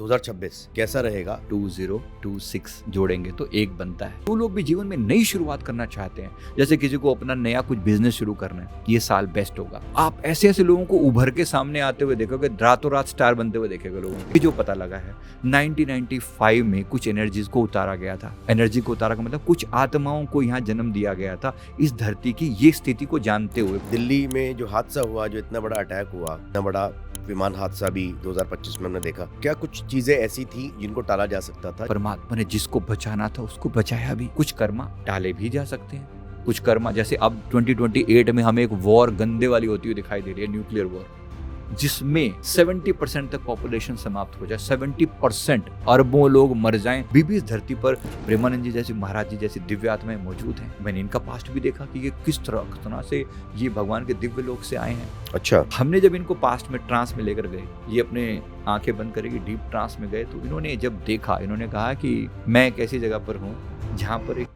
2026 कैसा रहेगा? 2026 जोड़ेंगे तो एक बनता है। वो लोग भी जीवन में नई शुरुआत करना चाहते हैं, जैसे किसी को अपना नया कुछ बिजनेस शुरू करना है, ये साल बेस्ट होगा। आप ऐसे ऐसे लोगों को उभर के सामने आते हुए देखोगे, रातों रात स्टार बनते हुए देखेगा लोगों को। जो पता लगा है 1995 में कुछ एनर्जीज को उतारा गया था। एनर्जी को उतारा का मतलब कुछ आत्माओं को यहाँ जन्म दिया गया था इस धरती की ये स्थिति को जानते हुए। दिल्ली में जो हादसा हुआ, जो इतना बड़ा अटैक हुआ, इतना बड़ा विमान हादसा भी 2025 में हमने देखा, क्या कुछ चीजें ऐसी थी जिनको टाला जा सकता था? परमात्मा ने जिसको बचाना था उसको बचाया भी। कुछ कर्मा टाले भी जा सकते हैं, कुछ कर्मा जैसे अब 2028 में हमें एक वॉर गंदे वाली होती हुई दिखाई दे रही है, न्यूक्लियर वॉर, जिसमें 70% तक पॉपुलेशन समाप्त हो जाए, 70% अरबों लोग मर जाएं। भी इस धरती पर प्रेमानंद जी जैसे, महाराज जी जैसी दिव्य आत्माएं मौजूद हैं। मैंने इनका पास्ट भी देखा कि ये किस तरह से ये भगवान के दिव्य लोक से आए हैं। अच्छा, हमने जब इनको पास्ट में ट्रांस में लेकर गए, ये अपने आंखें बंद करके डीप ट्रांस में गए, तो इन्होंने जब देखा, इन्होंने कहा कि मैं एक ऐसी जगह पर हूँ जहाँ पर एक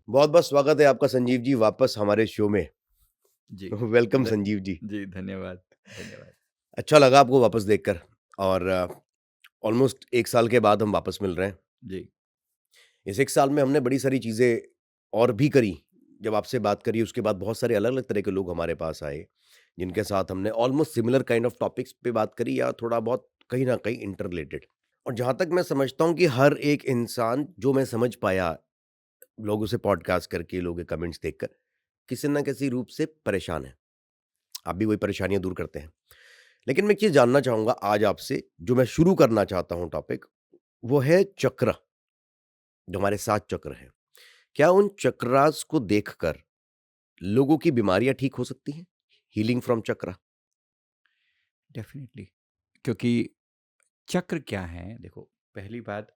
बहुत बहुत स्वागत है आपका संजीव जी वापस हमारे शो में। जी वेलकम संजीव जी। जी धन्यवाद धन्यवाद। अच्छा लगा आपको वापस देखकर, और ऑलमोस्ट 1 साल के बाद हम वापस मिल रहे हैं। जी इस 1 साल में हमने बड़ी सारी चीज़ें और भी करी। जब आपसे बात करी उसके बाद बहुत सारे अलग-अलग तरह के लोग हमारे पास आए, जिनके साथ हमने almost similar kind of topics पे बात करी या थोड़ा बहुत कहीं न कहीं इंटर रिलेटेड। और जहाँ तक मैं समझता हूँ कि हर एक इंसान, जो मैं समझ पाया लोगों से पॉडकास्ट करके, लोगों के कमेंट्स देखकर, किसी न किसी रूप से परेशान है। आप भी वही परेशानियाँ दूर करते हैं। लेकिन मैं एक चीज़ जानना चाहूँगा आज आपसे, जो मैं शुरू करना चाहता हूँ टॉपिक, वो है चक्र, जो हमारे 7 चक्र हैं। क्या उन चक्रास को देखकर लोगों की बीमारियाँ ठीक हो सकती हैं? Healing from chakra? डेफिनेटली, क्योंकि चक्र क्या है, देखो पहली बात,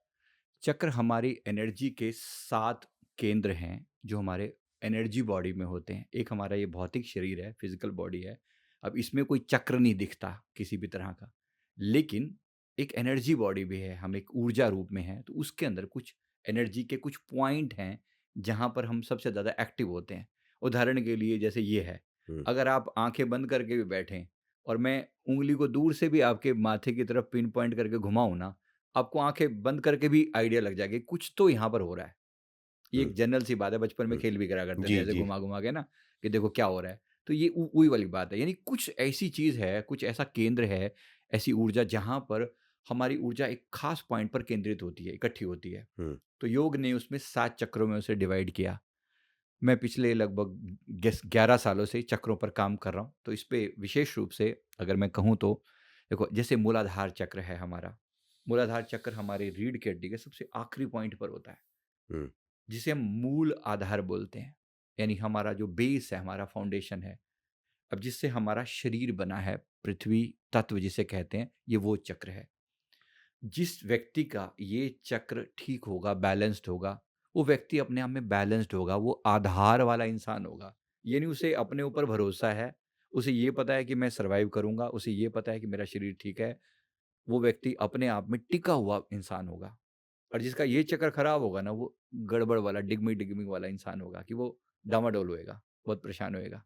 चक्र हमारी एनर्जी के 7 केंद्र हैं जो हमारे एनर्जी बॉडी में होते हैं। एक हमारा ये भौतिक शरीर है, फिजिकल बॉडी है। अब इसमें कोई चक्र नहीं दिखता किसी भी तरह का, लेकिन एक एनर्जी बॉडी भी है, हम एक ऊर्जा रूप में हैं, तो उसके अंदर कुछ एनर्जी के कुछ पॉइंट हैं जहाँ पर हम सबसे ज़्यादा एक्टिव होते हैं। उदाहरण के लिए जैसे ये है, हुँ, अगर आप आंखें बंद करके भी बैठें और मैं उंगली को दूर से भी आपके माथे की तरफ पिन पॉइंट करके घुमाऊं ना, आपको आंखें बंद करके भी आइडिया लग जाएगा कि कुछ तो यहाँ पर हो रहा है। ये हुँ, एक जनरल सी बात है, बचपन में हुँ। खेल भी करा करते थे जी, ऐसे जी। घुमा घुमा के ना, कि देखो क्या हो रहा है। तो ये वही वाली बात है, यानी कुछ ऐसी चीज है, कुछ ऐसा केंद्र है, ऐसी ऊर्जा जहां पर हमारी ऊर्जा एक खास पॉइंट पर केंद्रित होती है, इकट्ठी होती है। हुँ, तो योग ने उसमें 7 चक्रों में उसे डिवाइड किया। मैं पिछले लगभग 11 सालों से चक्रों पर काम कर रहा हूँ, तो इस पे विशेष रूप से अगर मैं कहूँ तो देखो, जैसे मूलाधार चक्र है हमारा। मूलाधार चक्र हमारे रीढ़ की हड्डी के सबसे आखिरी पॉइंट पर होता है, हुँ, जिसे हम मूल आधार बोलते हैं। यानी हमारा जो बेस है, हमारा फाउंडेशन है, अब जिससे हमारा शरीर बना है, पृथ्वी तत्व जिसे कहते हैं, ये वो चक्र है। जिस व्यक्ति का ये चक्र ठीक होगा, बैलेंस्ड होगा, वो व्यक्ति अपने आप में बैलेंस्ड होगा, वो आधार वाला इंसान होगा। यानी उसे अपने ऊपर भरोसा है, उसे ये पता है कि मैं सर्वाइव करूँगा, उसे ये पता है कि मेरा शरीर ठीक है। वो व्यक्ति अपने आप में टिका हुआ इंसान होगा। और जिसका ये चक्कर खराब होगा ना, वो गड़बड़ वाला, डिगमिग-डिगमिग वाला इंसान होगा कि वो डामाडोल होएगा, बहुत परेशान होएगा।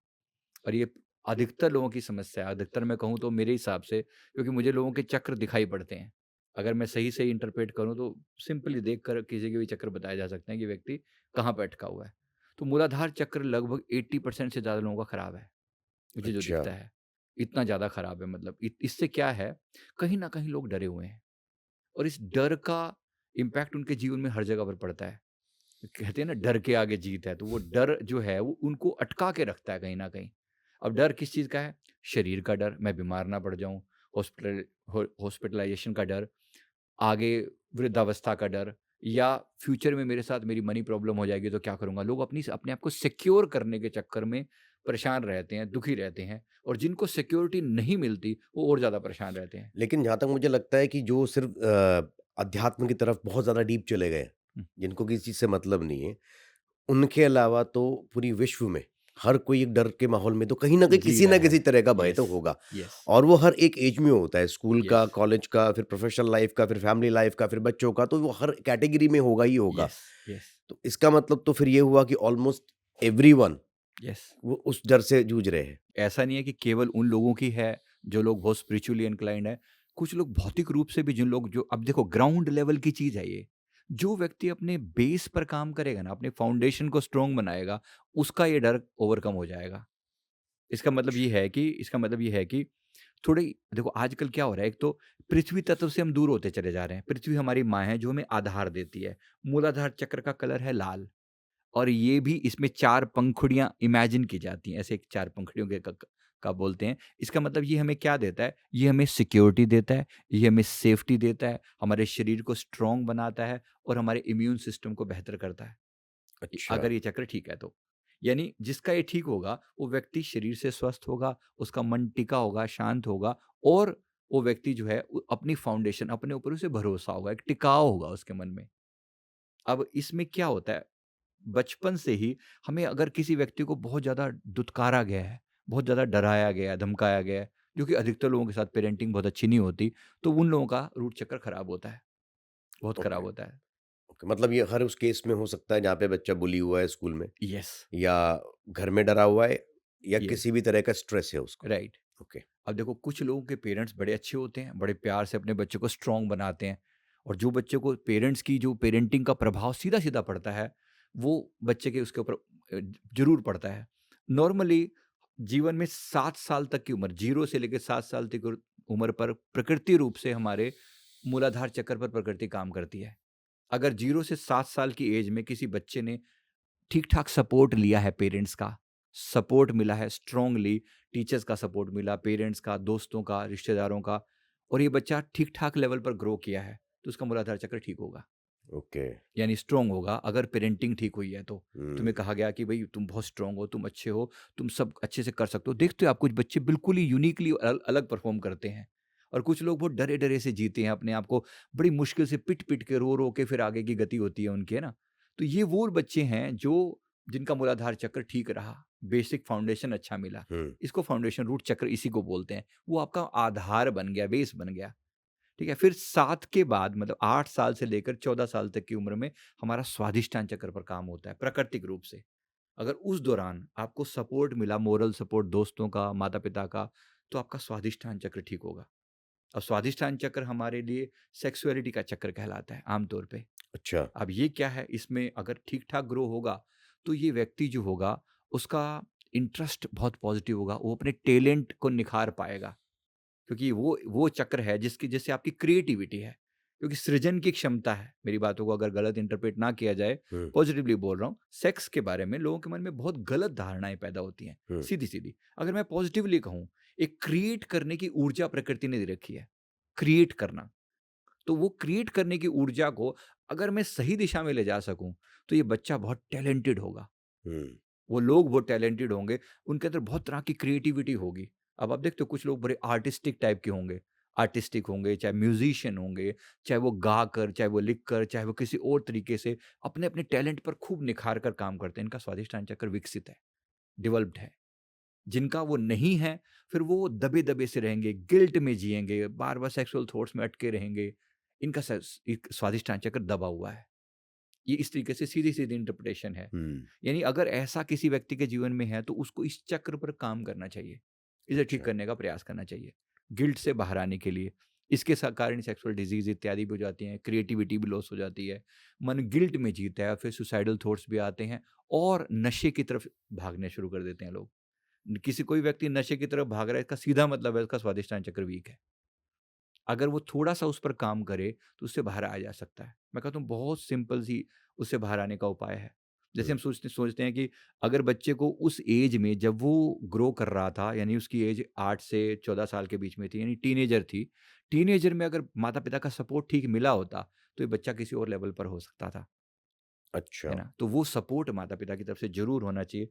और ये अधिकतर लोगों की समस्या है, अधिकतर मैं कहूँ तो मेरे हिसाब से, क्योंकि मुझे लोगों के चक्र दिखाई पड़ते हैं। अगर मैं सही-सही इंटरप्रेट करूँ तो सिंपली देखकर किसी के भी चक्र बताए जा सकते हैं कि व्यक्ति कहाँ पे अटका हुआ है। तो मूलाधार चक्र लगभग 80% से ज़्यादा लोगों का खराब है, मुझे जो अच्छा। दिखता है। इतना ज़्यादा खराब है, मतलब इससे क्या है, कहीं न कहीं लोग डरे हुए हैं और इस डर का इम्पैक्ट उनके जीवन में हर जगह पर पड़ता है। कहते हैं ना, डर के आगे जीत है, तो वो डर जो है वो उनको अटका के रखता है कहीं न कहीं। अब डर किस चीज़ का है? शरीर का डर, मैं बीमार ना पड़ जाऊँ, हॉस्पिटलाइज़ेशन का डर, आगे वृद्धावस्था का डर, या फ्यूचर में मेरे साथ मेरी मनी प्रॉब्लम हो जाएगी तो क्या करूँगा? लोग अपने आप को सिक्योर करने के चक्कर में परेशान रहते हैं, दुखी रहते हैं, और जिनको सिक्योरिटी नहीं मिलती, वो और ज़्यादा परेशान रहते हैं। लेकिन जहाँ तक मुझे लगता है कि जो सिर्फ़ अध्यात्म की तरफ बहुत ज़्यादा डीप चले गए, हुँ, जिनको किसी चीज़ से मतलब नहीं है, उनके अलावा तो पूरी विश्व में हर कोई एक डर के माहौल में तो कहीं न कहीं जी किसी न रहा किसी है। तरह का भय यस, तो होगा। यस, और वो हर एक एज में होता है, स्कूल का, यस, कॉलेज का, फिर प्रोफ़ेशनल लाइफ़ का, फिर फैमिली लाइफ़ का, फिर बच्चों का, तो वो हर कैटेगरी में होगा ही होगा। Yes, yes. तो इसका मतलब तो फिर ये हुआ कि ऑलमोस्ट एवरीवन यस। वो उस डर से जूझ रहे हैं। ऐसा नहीं है कि केवल उन लोगों की है जो लोग बहुत स्पिरिचुअली इंक्लाइंड है। कुछ लोग भौतिक रूप से भी, जिन लोग जो अब देखो ग्राउंड लेवल की चीज़ है ये। जो व्यक्ति अपने बेस पर काम करेगा ना, अपने फाउंडेशन को स्ट्रॉन्ग बनाएगा, उसका ये डर ओवरकम हो जाएगा। इसका मतलब ये है कि थोड़ी देखो आजकल क्या हो रहा है, एक तो पृथ्वी तत्व से हम दूर होते चले जा रहे हैं। पृथ्वी हमारी माँ है जो हमें आधार देती है। मूलाधार चक्र का कलर है लाल। और ये भी इसमें 4 पंखुड़ियाँ इमेजिन की जाती हैं, ऐसे एक 4 पंखुड़ियों के क का बोलते हैं। इसका मतलब ये हमें क्या देता है? ये हमें सिक्योरिटी देता है, ये हमें सेफ्टी देता है, हमारे शरीर को स्ट्रॉन्ग बनाता है और हमारे इम्यून सिस्टम को बेहतर करता है। अच्छा, अगर ये चक्र ठीक है तो। यानी जिसका ये ठीक होगा, वो व्यक्ति शरीर से स्वस्थ होगा, उसका मन टिका होगा, शांत होगा और वो व्यक्ति जो है अपनी फाउंडेशन, अपने ऊपर उसे भरोसा होगा, एक टिकाव होगा उसके मन में। अब इसमें क्या होता है, बचपन से ही हमें अगर किसी व्यक्ति को बहुत ज़्यादा दुत्कारा गया है, बहुत ज़्यादा डराया गया है, धमकाया गया है, जो कि अधिकतर लोगों के साथ पेरेंटिंग बहुत अच्छी नहीं होती, तो उन लोगों का रूट चक्र खराब होता है, बहुत ओके, खराब होता है। ओके। मतलब ये हर उस केस में हो सकता है जहाँ पे बच्चा बुली हुआ है स्कूल में यस, या घर में डरा हुआ है या यस, किसी भी तरह का स्ट्रेस है उसको। राइट। ओके, अब देखो कुछ लोगों के पेरेंट्स बड़े अच्छे होते हैं, बड़े प्यार से अपने बच्चे को स्ट्रॉन्ग बनाते हैं और जो बच्चे को पेरेंट्स की जो पेरेंटिंग का प्रभाव सीधा-सीधा पड़ता है, वो बच्चे के उसके ऊपर ज़रूर पड़ता है। नॉर्मली जीवन में 7 साल तक की उम्र, 0 से लेके 7 साल तक की उम्र पर प्रकृति रूप से हमारे मूलाधार चक्र पर प्रकृति काम करती है। अगर 0 से 7 साल की एज में किसी बच्चे ने ठीक-ठाक सपोर्ट लिया है पेरेंट्स का, सपोर्ट मिला है स्ट्रांगली, टीचर्स का सपोर्ट मिला, पेरेंट्स का, दोस्तों का, रिश्तेदारों का और ये बच्चा ठीक-ठाक लेवल पर ग्रो किया है, तो उसका मूलाधार चक्र ठीक होगा, ओके। यानी स्ट्रांग होगा अगर पेरेंटिंग ठीक हुई है तो। तुम्हें हुँ, कहा गया कि भई तुम बहुत स्ट्रांग हो, तुम अच्छे हो, तुम सब अच्छे से कर सकते हो। देखते हो आप कुछ बच्चे बिल्कुल ही यूनिकली अलग परफ़ॉर्म करते हैं और कुछ लोग बहुत डरे-डरे से जीते हैं अपने आप को, बड़ी मुश्किल से पिट-पिट के, रो-रो के फिर आगे की गति होती है उनकी, है ना? तो ये वो बच्चे हैं जो जिनका मूलाधार चक्र ठीक रहा, बेसिक फाउंडेशन अच्छा मिला। हुँ, इसको फाउंडेशन रूट चक्र इसी को बोलते हैं। वो आपका आधार बन गया, बेस बन गया। ठीक है? फिर 7 के बाद मतलब 8 साल से लेकर 14 साल तक की उम्र में हमारा स्वादिष्टान चक्र पर काम होता है, प्राकृतिक रूप से। अगर उस दौरान आपको सपोर्ट मिला, मोरल सपोर्ट दोस्तों का, माता-पिता का, तो आपका स्वादिष्टान चक्र ठीक होगा। अब स्वादिष्टान चक्र हमारे लिए सेक्सुअलिटी का चक्र कहलाता है आम तौर पे। अच्छा, अब ये क्या है, इसमें अगर ठीक-ठाक ग्रो होगा, तो ये व्यक्ति जो होगा, उसका इंटरेस्ट बहुत पॉज़िटिव होगा, वो अपने टैलेंट को निखार पाएगा। क्योंकि वो चक्र है जिसकी जिससे आपकी क्रिएटिविटी है, क्योंकि सृजन की क्षमता है। मेरी बातों को अगर गलत इंटरप्रेट ना किया जाए, हुँ, पॉजिटिवली बोल रहा हूँ, सेक्स के बारे में लोगों के मन में बहुत गलत धारणाएँ पैदा होती हैं, हुँ, सीधी-सीधी। अगर मैं पॉजिटिवली कहूँ, एक क्रिएट करने की ऊर्जा प्रकृति ने दे रखी है, क्रिएट करना। तो वो क्रिएट करने की ऊर्जा को अगर मैं सही दिशा में ले जा सकूँ, तो ये बच्चा बहुत टैलेंटेड होगा। हुँ, वो लोग बहुत टैलेंटेड होंगे, उनके अंदर बहुत तरह की क्रिएटिविटी होगी। अब आप देखते हो कुछ लोग बड़े आर्टिस्टिक टाइप के होंगे, आर्टिस्टिक होंगे, चाहे म्यूज़िशियन होंगे, चाहे वो गाकर, चाहे वो लिखकर, चाहे वो किसी और तरीके से अपने-अपने टैलेंट पर खूब निखार कर काम करते हैं। इनका स्वादिष्टान चक्र विकसित है, डेवलप्ड है। जिनका वो नहीं है, फिर वो दबे-दबे से रहेंगे, गिल्ट में जिएँगे, बार-बार सेक्सुअल थॉट्स में अटके रहेंगे। इनका एक स्वादिष्टान चक्र दबा हुआ है। ये इस तरीके से सीधी-सीधी इंटरप्रिटेशन है। हुँ, यानी अगर ऐसा किसी व्यक्ति के जीवन में है, तो उसको इस चक्र पर काम करना चाहिए। इसे ठीक अच्छा, करने का प्रयास करना चाहिए, गिल्ट से बाहर आने के लिए। इसके कारण सेक्सुअल डिज़ीज़ इत्यादि भी हो जाती हैं, क्रिएटिविटी भी लॉस हो जाती है, मन गिल्ट में जीता है, फिर सुसाइडल थॉट्स भी आते हैं और नशे की तरफ भागने शुरू कर देते हैं लोग। किसी कोई व्यक्ति नशे की तरफ भाग रहा है, इसका सीधा मतलब है उसका स्वादिष्टान चक्र वीक है। अगर वो थोड़ा-सा उस पर काम करे, तो उससे बाहर आया जा सकता है। मैं कहता हूँ बहुत सिंपल सी उससे बाहर आने का उपाय है। जैसे हुँ, हम सोचते सोचते हैं कि अगर बच्चे को उस एज में जब वो ग्रो कर रहा था, यानी उसकी एज 8 से 14 साल के बीच में थी, यानी टीनेजर थी। टीनेजर में अगर माता-पिता का सपोर्ट ठीक मिला होता, तो ये बच्चा किसी और लेवल पर हो सकता था, अच्छा, है ना? तो वो सपोर्ट माता-पिता की तरफ से ज़रूर होना चाहिए।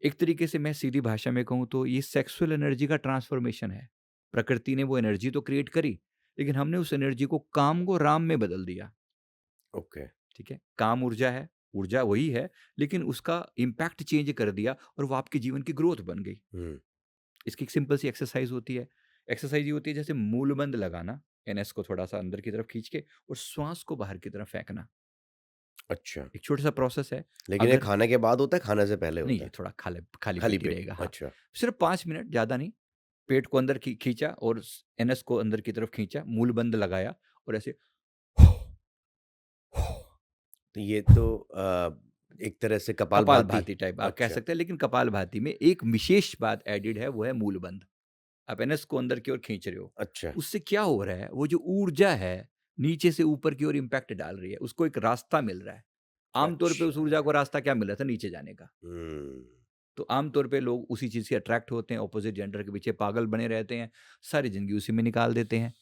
एक तरीके से मैं सीधी भाषा में कहूँ तो ये सेक्सुअल एनर्जी का ट्रांसफॉर्मेशन है। प्रकृति ने वो एनर्जी तो क्रिएट करी, लेकिन हमने उस एनर्जी को काम को राम में बदल दिया, ओके, ठीक है? काम ऊर्जा है, ऊर्जा वही है, लेकिन उसका इम्पैक्ट चेंज कर दिया और वो आपके जीवन की ग्रोथ बन गई। हुँ, इसकी एक सिंपल सी एक्सरसाइज़ होती है। एक्सरसाइज़ ये होती है जैसे मूलबंद लगाना, एनएस को थोड़ा-सा अंदर की तरफ खींच के और श्वास को बाहर की तरफ फेंकना। अच्छा। एक छोटा-सा प्रोसेस है। लेकिन ये अगर खाने के बाद होता है, खाने से पहले नहीं, होता ये है? थोड़ा खाली खाली पेट ही पेट? रहेगा, हाँ। अच्छा। सिर्फ़ 5 मिनट, ज़्यादा नहीं। पेट को अंदर खींचा और एनस को अंदर की तरफ खींचा, मूल बंद लगाया और ऐसे तो ये तो एक तरह से कपालभाति। कपालभाति टाइप आप कह अच्छा, सकते हैं, लेकिन कपालभाति में एक विशेष बात एडेड है, वो है मूल बंध। आप एनएस को अंदर की ओर खींच रहे हो। अच्छा। उससे क्या हो रहा है, वो जो ऊर्जा है, नीचे से ऊपर की ओर इम्पैक्ट डाल रही है, उसको एक रास्ता मिल रहा है। आम तौर पे उस अच्छा। ऊर्जा को रास्ता क्या मिला था, नीचे जाने का। हुँ। तो आम तौर पे लोग उसी चीज़ से अट्रैक्ट होते हैं, ऑपोज़िट जेंडर के पीछे पागल बने रहते हैं, सारी ज़िंदगी उसी में निकाल देते हैं।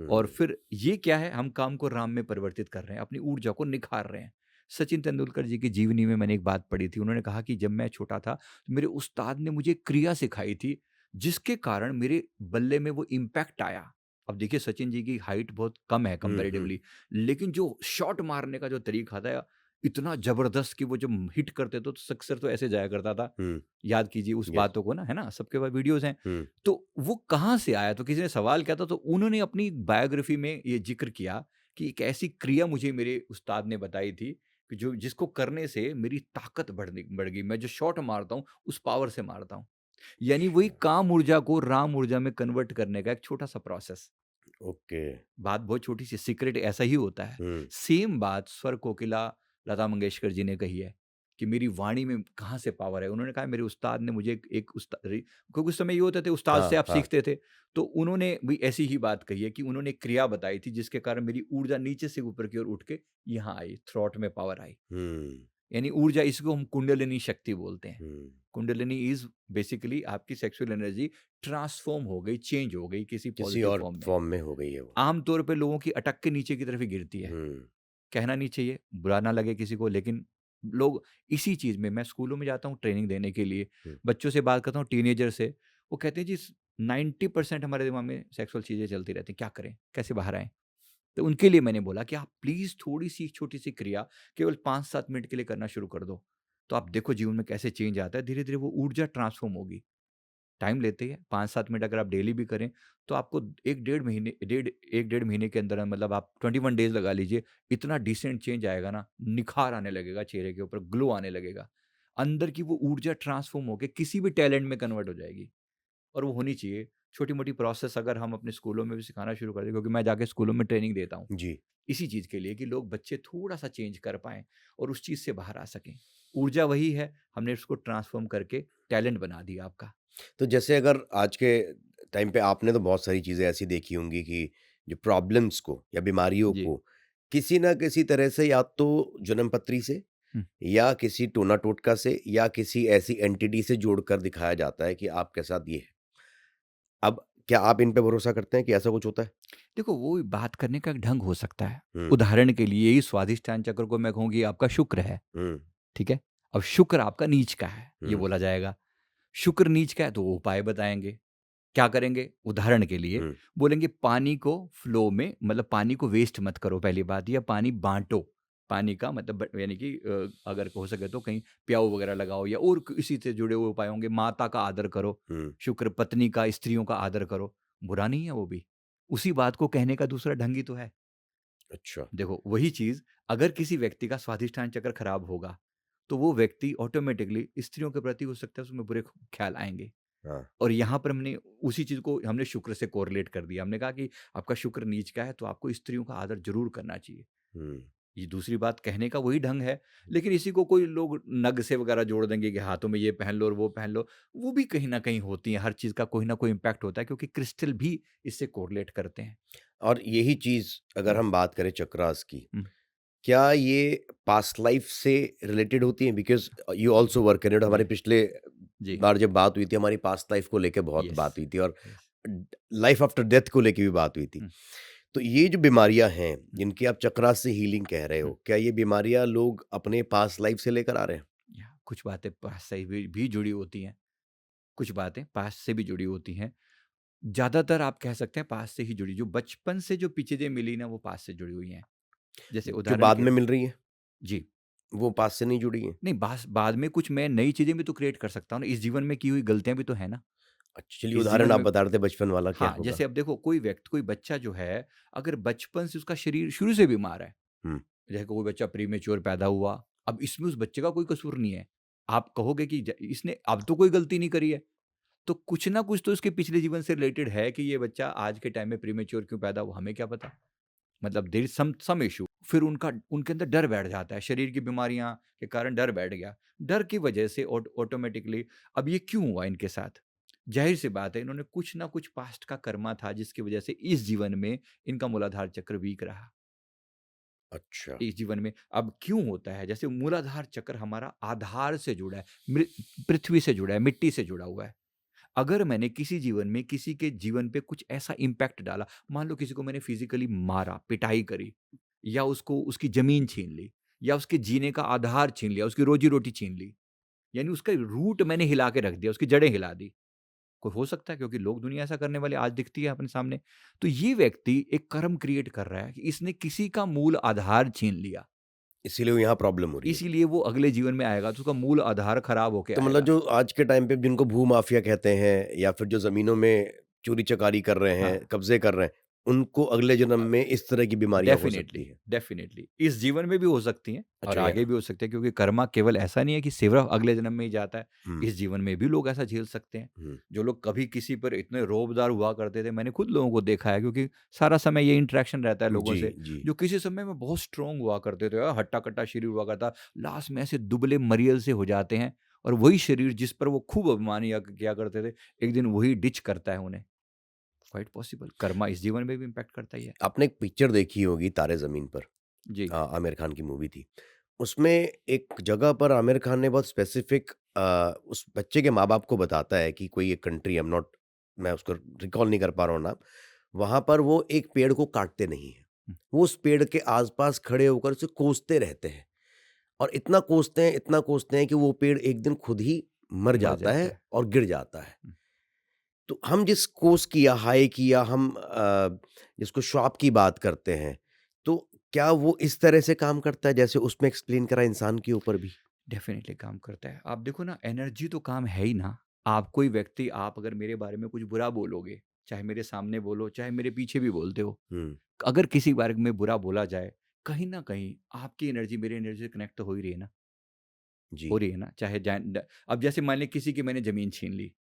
और हुँ। फिर ये क्या है, हम काम को राम में परिवर्तित कर रहे हैं, अपनी ऊर्जा को निखार रहे हैं। सचिन तेंदुलकर जी की जीवनी में मैंने एक बात पढ़ी थी, उन्होंने कहा कि जब मैं छोटा था, तो मेरे उस्ताद ने मुझे एक क्रिया सिखाई थी, जिसके कारण मेरे बल्ले में वो इम्पैक्ट आया। अब देखिए सचिन जी की हाइट बहुत कम है हुँ, हुँ, कंपैरेटिवली, लेकिन जो शॉट मारने का जो तरीका था, इतना ज़बरदस्त कि वो जब हिट करते तो सिक्सर तो ऐसे जाया करता था। हुँ। याद कीजिए उस यस। बातों को ना, है ना? सबके पास वीडियोज़ हैं। हुँ। तो वो कहाँ से आया? तो किसी ने सवाल किया था, तो उन्होंने अपनी बायोग्राफी में ये ज़िक्र किया कि एक ऐसी क्रिया मुझे मेरे उस्ताद ने बताई थी कि जो जिसको करने से मेरी ताकत बढ़ गई। मैं जो शॉट मारता हूँ, उस पावर से मारता हूँ। यानी वही अच्छा, काम ऊर्जा को राम ऊर्जा में कन्वर्ट करने का एक छोटा-सा प्रोसेस। ओके। बात बहुत छोटी-सी, सीक्रेट ऐसा ही होता है। हुँ। सेम बात स्वर कोकिला लता मंगेशकर जी ने कही है कि मेरी वाणी में कहाँ से पावर है। उन्होंने कहा मेरे उस्ताद ने मुझे एक क्योंकि उस समय ये होते थे उस्ताद से हाँ, आप हाँ। सीखते थे। तो उन्होंने भी ऐसी ही बात कही है कि उन्होंने एक क्रिया बताई थी जिसके कारण मेरी ऊर्जा नीचे से ऊपर की ओर उठ के यहाँ आई, थ्रॉट में पावर आई। हुँ, यानी ऊर्जा, इसको हम कुंडलिनी शक्ति बोलते हैं। हुँ। कुंडलिनी इज़ बेसिकली आपकी सेक्सुअल एनर्जी ट्रांसफ़ॉर्म हो गई, चेंज हो गई किसी किसी पॉज़िटिव और फ़ॉर्म में। फ़ॉर्म में हो गई है वो। आम तौर पे लोगों की अटक के नीचे की तरफ ही गिरती है। हुँ, कहना नहीं चाहिए, बुरा ना लगे किसी को, लेकिन लोग इसी चीज़ में, मैं स्कूलों में जाता हूँ ट्रेनिंग देने के लिए, हुँ। बच्चों से बात करता हूँ, टीनेजर से, वो कहते हैं जी 90% हमारे दिमाग में सेक्सुअल चीज़ें चलती रहती हैं, क्या करें? कैसे बाहर आएँ? तो उनके लिए मैंने बोला कि आप प्लीज़ थोड़ी-सी छोटी-सी क्रिया केवल 5-7 मिनट के लिए करना शुरू कर दो। तो आप देखो जीवन में कैसे चेंज आता है, धीरे-धीरे वो ऊर्जा ट्रांसफ़ॉर्म होगी। टाइम लेती है, 5-7 मिनट अगर आप डेली भी करें, तो आपको 1 डेढ़ महीने के अंदर, मतलब आप 21 डेज़ लगा लीजिए, इतना डिसेंट चेंज आएगा ना, निखार आने लगेगा चेहरे के ऊपर, ग्लो आने लगेगा। अंदर की वो ऊर्जा ट्रांसफ़ॉर्म होके किसी भी टैलेंट में कन्वर्ट हो जाएगी, और वो होनी चाहिए। छोटी-मोटी प्रोसेस अगर हम अपने स्कूलों में भी सिखाना शुरू कर दें, क्योंकि मैं जाके स्कूलों में ट्रेनिंग देता हूँ, जी। इसी चीज़ के लिए कि लोग, बच्चे थोड़ा-सा चेंज कर पाएँ और उस चीज़ से बाहर आ सकें। ऊर्जा वही है, हमने उसको ट्रांसफ़ॉर्म करके टैलेंट बना दिया आपका। तो जैसे अगर आज के टाइम पे आपने तो बहुत सारी चीज़ें ऐसी देखी होंगी कि जो प्रॉब्लम्स को या बीमारियों जी। को किसी न किसी तरह से या तो जन्मपत्री से हुँ। या किसी टोना-टोटका से या किसी ऐसी एंटिटी से जोड़कर दिखाया जाता है कि आपके साथ ये है। अब क्या आप इन पे भरोसा करते हैं कि ऐसा कुछ होता है? देखो, वो बात करने का एक ढंग हो सकता है। हुँ, उदाहरण के लिए यही स्वादिष्टान चक्र को मैं कहूँ कि आपका शुक्र है, हुँ, ठीक है? अब शुक्र आपका नीच का है, ये हुँ, बोला जाएगा। शुक्र नीच का है तो वो उपाय बताएँगे। क्या करेंगे? उदाहरण के लिए हुँ, बोलेंगे पानी को फ्लो में, मतलब पानी को वेस्ट मत करो पहली बात, या पानी बाँटो। पानी का मतलब यानी कि अगर हो सके तो कहीं प्याऊ वगैरह लगाओ, या और इसी से जुड़े हुए उपाय होंगे। माता का आदर करो, हुँ। शुक्र पत्नी का, स्त्रियों का आदर करो। बुरा नहीं है वो भी। उसी बात को कहने का दूसरा ढंग ही तो है। अच्छा, देखो, वही चीज़ अगर किसी व्यक्ति का स्वाधिष्ठान चक्र खराब होगा, तो वो व्यक्ति ऑटोमैटिकली स्त्रियों के प्रति हो सकता है उसमें बुरे ख़्याल आएँगे। हाँ, और यहाँ पर हमने उसी चीज़ को हमने शुक्र से कोरिलेट कर दिया। हमने कहा कि आपका शुक्र नीच का है, तो आपको स्त्रियों का आदर ज़रूर करना चाहिए। हुँ, ये दूसरी बात कहने का वही ढंग है, लेकिन इसी को कोई लोग नग से वगैरह जोड़ देंगे कि हाथों में ये पहन लो और वो पहन लो। वो भी कहीं न कहीं होती हैं, हर चीज़ का कोई न कोई इम्पैक्ट होता है, क्योंकि क्रिस्टल भी इससे कोरिलेट करते हैं। और यही चीज़ अगर हुँ, हम बात करें चक्रास की, हुँ। क्या ये पास्ट लाइफ से रिलेटेड होती हैं? Because you also work in it. हमारे जी, पिछले जी। बार जब बात हुई थी, हमारी पास्ट लाइफ को लेके बहुत यस, बात हुई थी और यस। लाइफ आफ्टर डेथ को लेके भी बात हुई थी। हुँ, तो ये जो बीमारियाँ हैं, हुँ, जिनकी आप चक्रास से हीलिंग कह रहे हुँ। हो, क्या ये बीमारियाँ लोग अपने पास्ट लाइफ से लेकर आ रहे हैं? या कुछ बातें पास्ट से भी जुड़ी होती हैं, कुछ बातें पास्ट से भी जुड़ी होती हैं। ज़्यादातर आप कह सकते हैं पास्ट से ही जुड़ी, जो बचपन से जो चीज़ें मिली ना, वो पास्ट से जुड़ी हुई हैं। जैसे जो उदाहरण बाद के में मिल रही हैं, जी, वो पास्ट से नहीं जुड़ी हैं? नहीं, बाद में कुछ मैं नई चीज़ें भी तो क्रिएट कर सकता हूँ ना, इस जीवन में की हुई गलतियाँ भी तो हैं ना। अच्छा, चलिए इस उदाहरण जीवन आप में बता रहे थे बचपन वाला क्या हाँ, होगा? जैसे अब देखो, कोई बच्चा जो है, अगर बचपन से उसका शरीर शुरू से बीमार है, हुँ, जैसे कोई बच्चा प्रीमेच्योर पैदा हुआ, अब इसमें उस बच्चे का कोई कसूर नहीं है। आप कहोगे कि इसने अब तो कोई गलती नहीं करी है, तो कुछ ना कुछ तो इसके पिछले जीवन से रिलेटेड है कि ये बच्चा आज के टाइम में प्रीमेच्योर क्यों पैदा हुआ, हमें क्या पता। मतलब देयर इज सम इशू। फिर उनके अंदर डर बैठ जाता है, शरीर की बीमारियां के कारण डर बैठ गया। डर की वजह से ऑटोमेटिकली अब ये क्यों हुआ इनके साथ? जाहिर सी बात है, इन्होंने कुछ ना कुछ पास्ट का कर्मा था जिसकी वजह से इस जीवन में इनका मूलाधार चक्र वीक रहा। अच्छा। इस जीवन में अब क्यों होता है, जैसे मूलाधार चक्र हमारा आधार से जुड़ा है, पृथ्वी से जुड़ा है, मिट्टी से जुड़ा हुआ है। अगर मैंने किसी जीवन में किसी के जीवन पे कुछ ऐसा इम्पैक्ट डाला, मान लो किसी को मैंने फिजिकली मारा, पिटाई करी, या उसको उसकी जमीन छीन ली, या उसके जीने का आधार छीन लिया, उसकी रोजी रोटी छीन ली, यानी उसका रूट मैंने हिला के रख दिया, उसकी जड़ें हिला दी। कोई हो सकता है, क्योंकि लोग दुनिया ऐसा करने वाले आज दिखती है अपने सामने। तो ये व्यक्ति एक कर्म क्रिएट कर रहा है कि इसने किसी का मूल आधार छीन लिया, इसीलिए वो यहाँ प्रॉब्लम हो रही है। इसीलिए वो अगले जीवन में आएगा तो उसका मूल आधार खराब होके तो मतलब आएगा। जो आज के टाइम पे जिनको भू-माफिया कहते हैं या फिर जो ज़मीनों में चोरी-चकारी कर रहे हाँ। हैं, कब्ज़े कर रहे हैं, उनको अगले जन्म में इस तरह की बीमारियाँ हो सकती डेफ़िनेटली, हैं। डेफ़िनेटली। इस जीवन में भी हो सकती हैं और अच्छा आगे यहाँ भी हो सकती है, क्योंकि कर्मा केवल ऐसा नहीं है कि सिर्फ़ अगले जन्म में ही जाता है। हुँ, इस जीवन में भी लोग ऐसा झेल सकते हैं। हुँ। जो लोग कभी किसी पर इतने रौबदार हुआ करते थे, मैंने खुद लोगों को देखा है, क्योंकि सारा समय ये इंटरैक्शन रहता है लोगों जी, से, जी। जो किसी समय में बहुत स्ट्रॉन्ग हुआ करते थे, हट्टा-कट्टा शरीर हुआ करता, लास्ट में ऐसे दुबले-मरियल से हो जाते हैं, और वही शरीर जिस पर वो खूब अभिमान या किया करते थे, एक दिन वही डिच करता है उन्हें। क्वाइट पॉसिबल, कर्मा इस जीवन में भी इम्पैक्ट करता ही है। आपने एक पिक्चर देखी होगी तारे ज़मीन पर जी। आमिर खान की मूवी थी। उसमें एक जगह पर आमिर खान ने बहुत स्पेसिफ़िक उस बच्चे के माँ-बाप को बताता है कि कोई एक कंट्री आई एम नॉट मैं उसको रिकॉल नहीं कर पा रहा हूँ नाम। वहाँ पर वो एक पेड़ को काटते नहीं हैं। हुँ, वो उस पेड़ के आस-पास खड़े होकर उसे कोसते रहते हैं और इतना कोसते हैं कि वो पेड़ एक दिन खुद ही मर मर जाता जाता है है। और गिर जाता है। हुँ। तो हम जिस कोस की या हाय की या हम जिसको श्राप की बात करते हैं, तो क्या वो इस तरह से काम करता है जैसे उसमें एक्सप्लेन करा इंसान के ऊपर भी? डेफ़िनिटली काम करता है। आप देखो ना, एनर्जी तो काम है ही ना। आप कोई व्यक्ति, आप अगर मेरे बारे में कुछ बुरा बोलोगे, चाहे मेरे सामने बोलो, चाहे मेरे पीछे भी बोलते हो, हुँ, अगर किसी बारे में बुरा बोला जाए, कहीं न कहीं आपकी एनर्जी मेरी एनर्जी से कनेक्ट तो हो ही रही है ना, जी। हो रही है ना। चाहे जान ड अब जैसे मान लें किसी की मैंने ज़मीन छीन ली,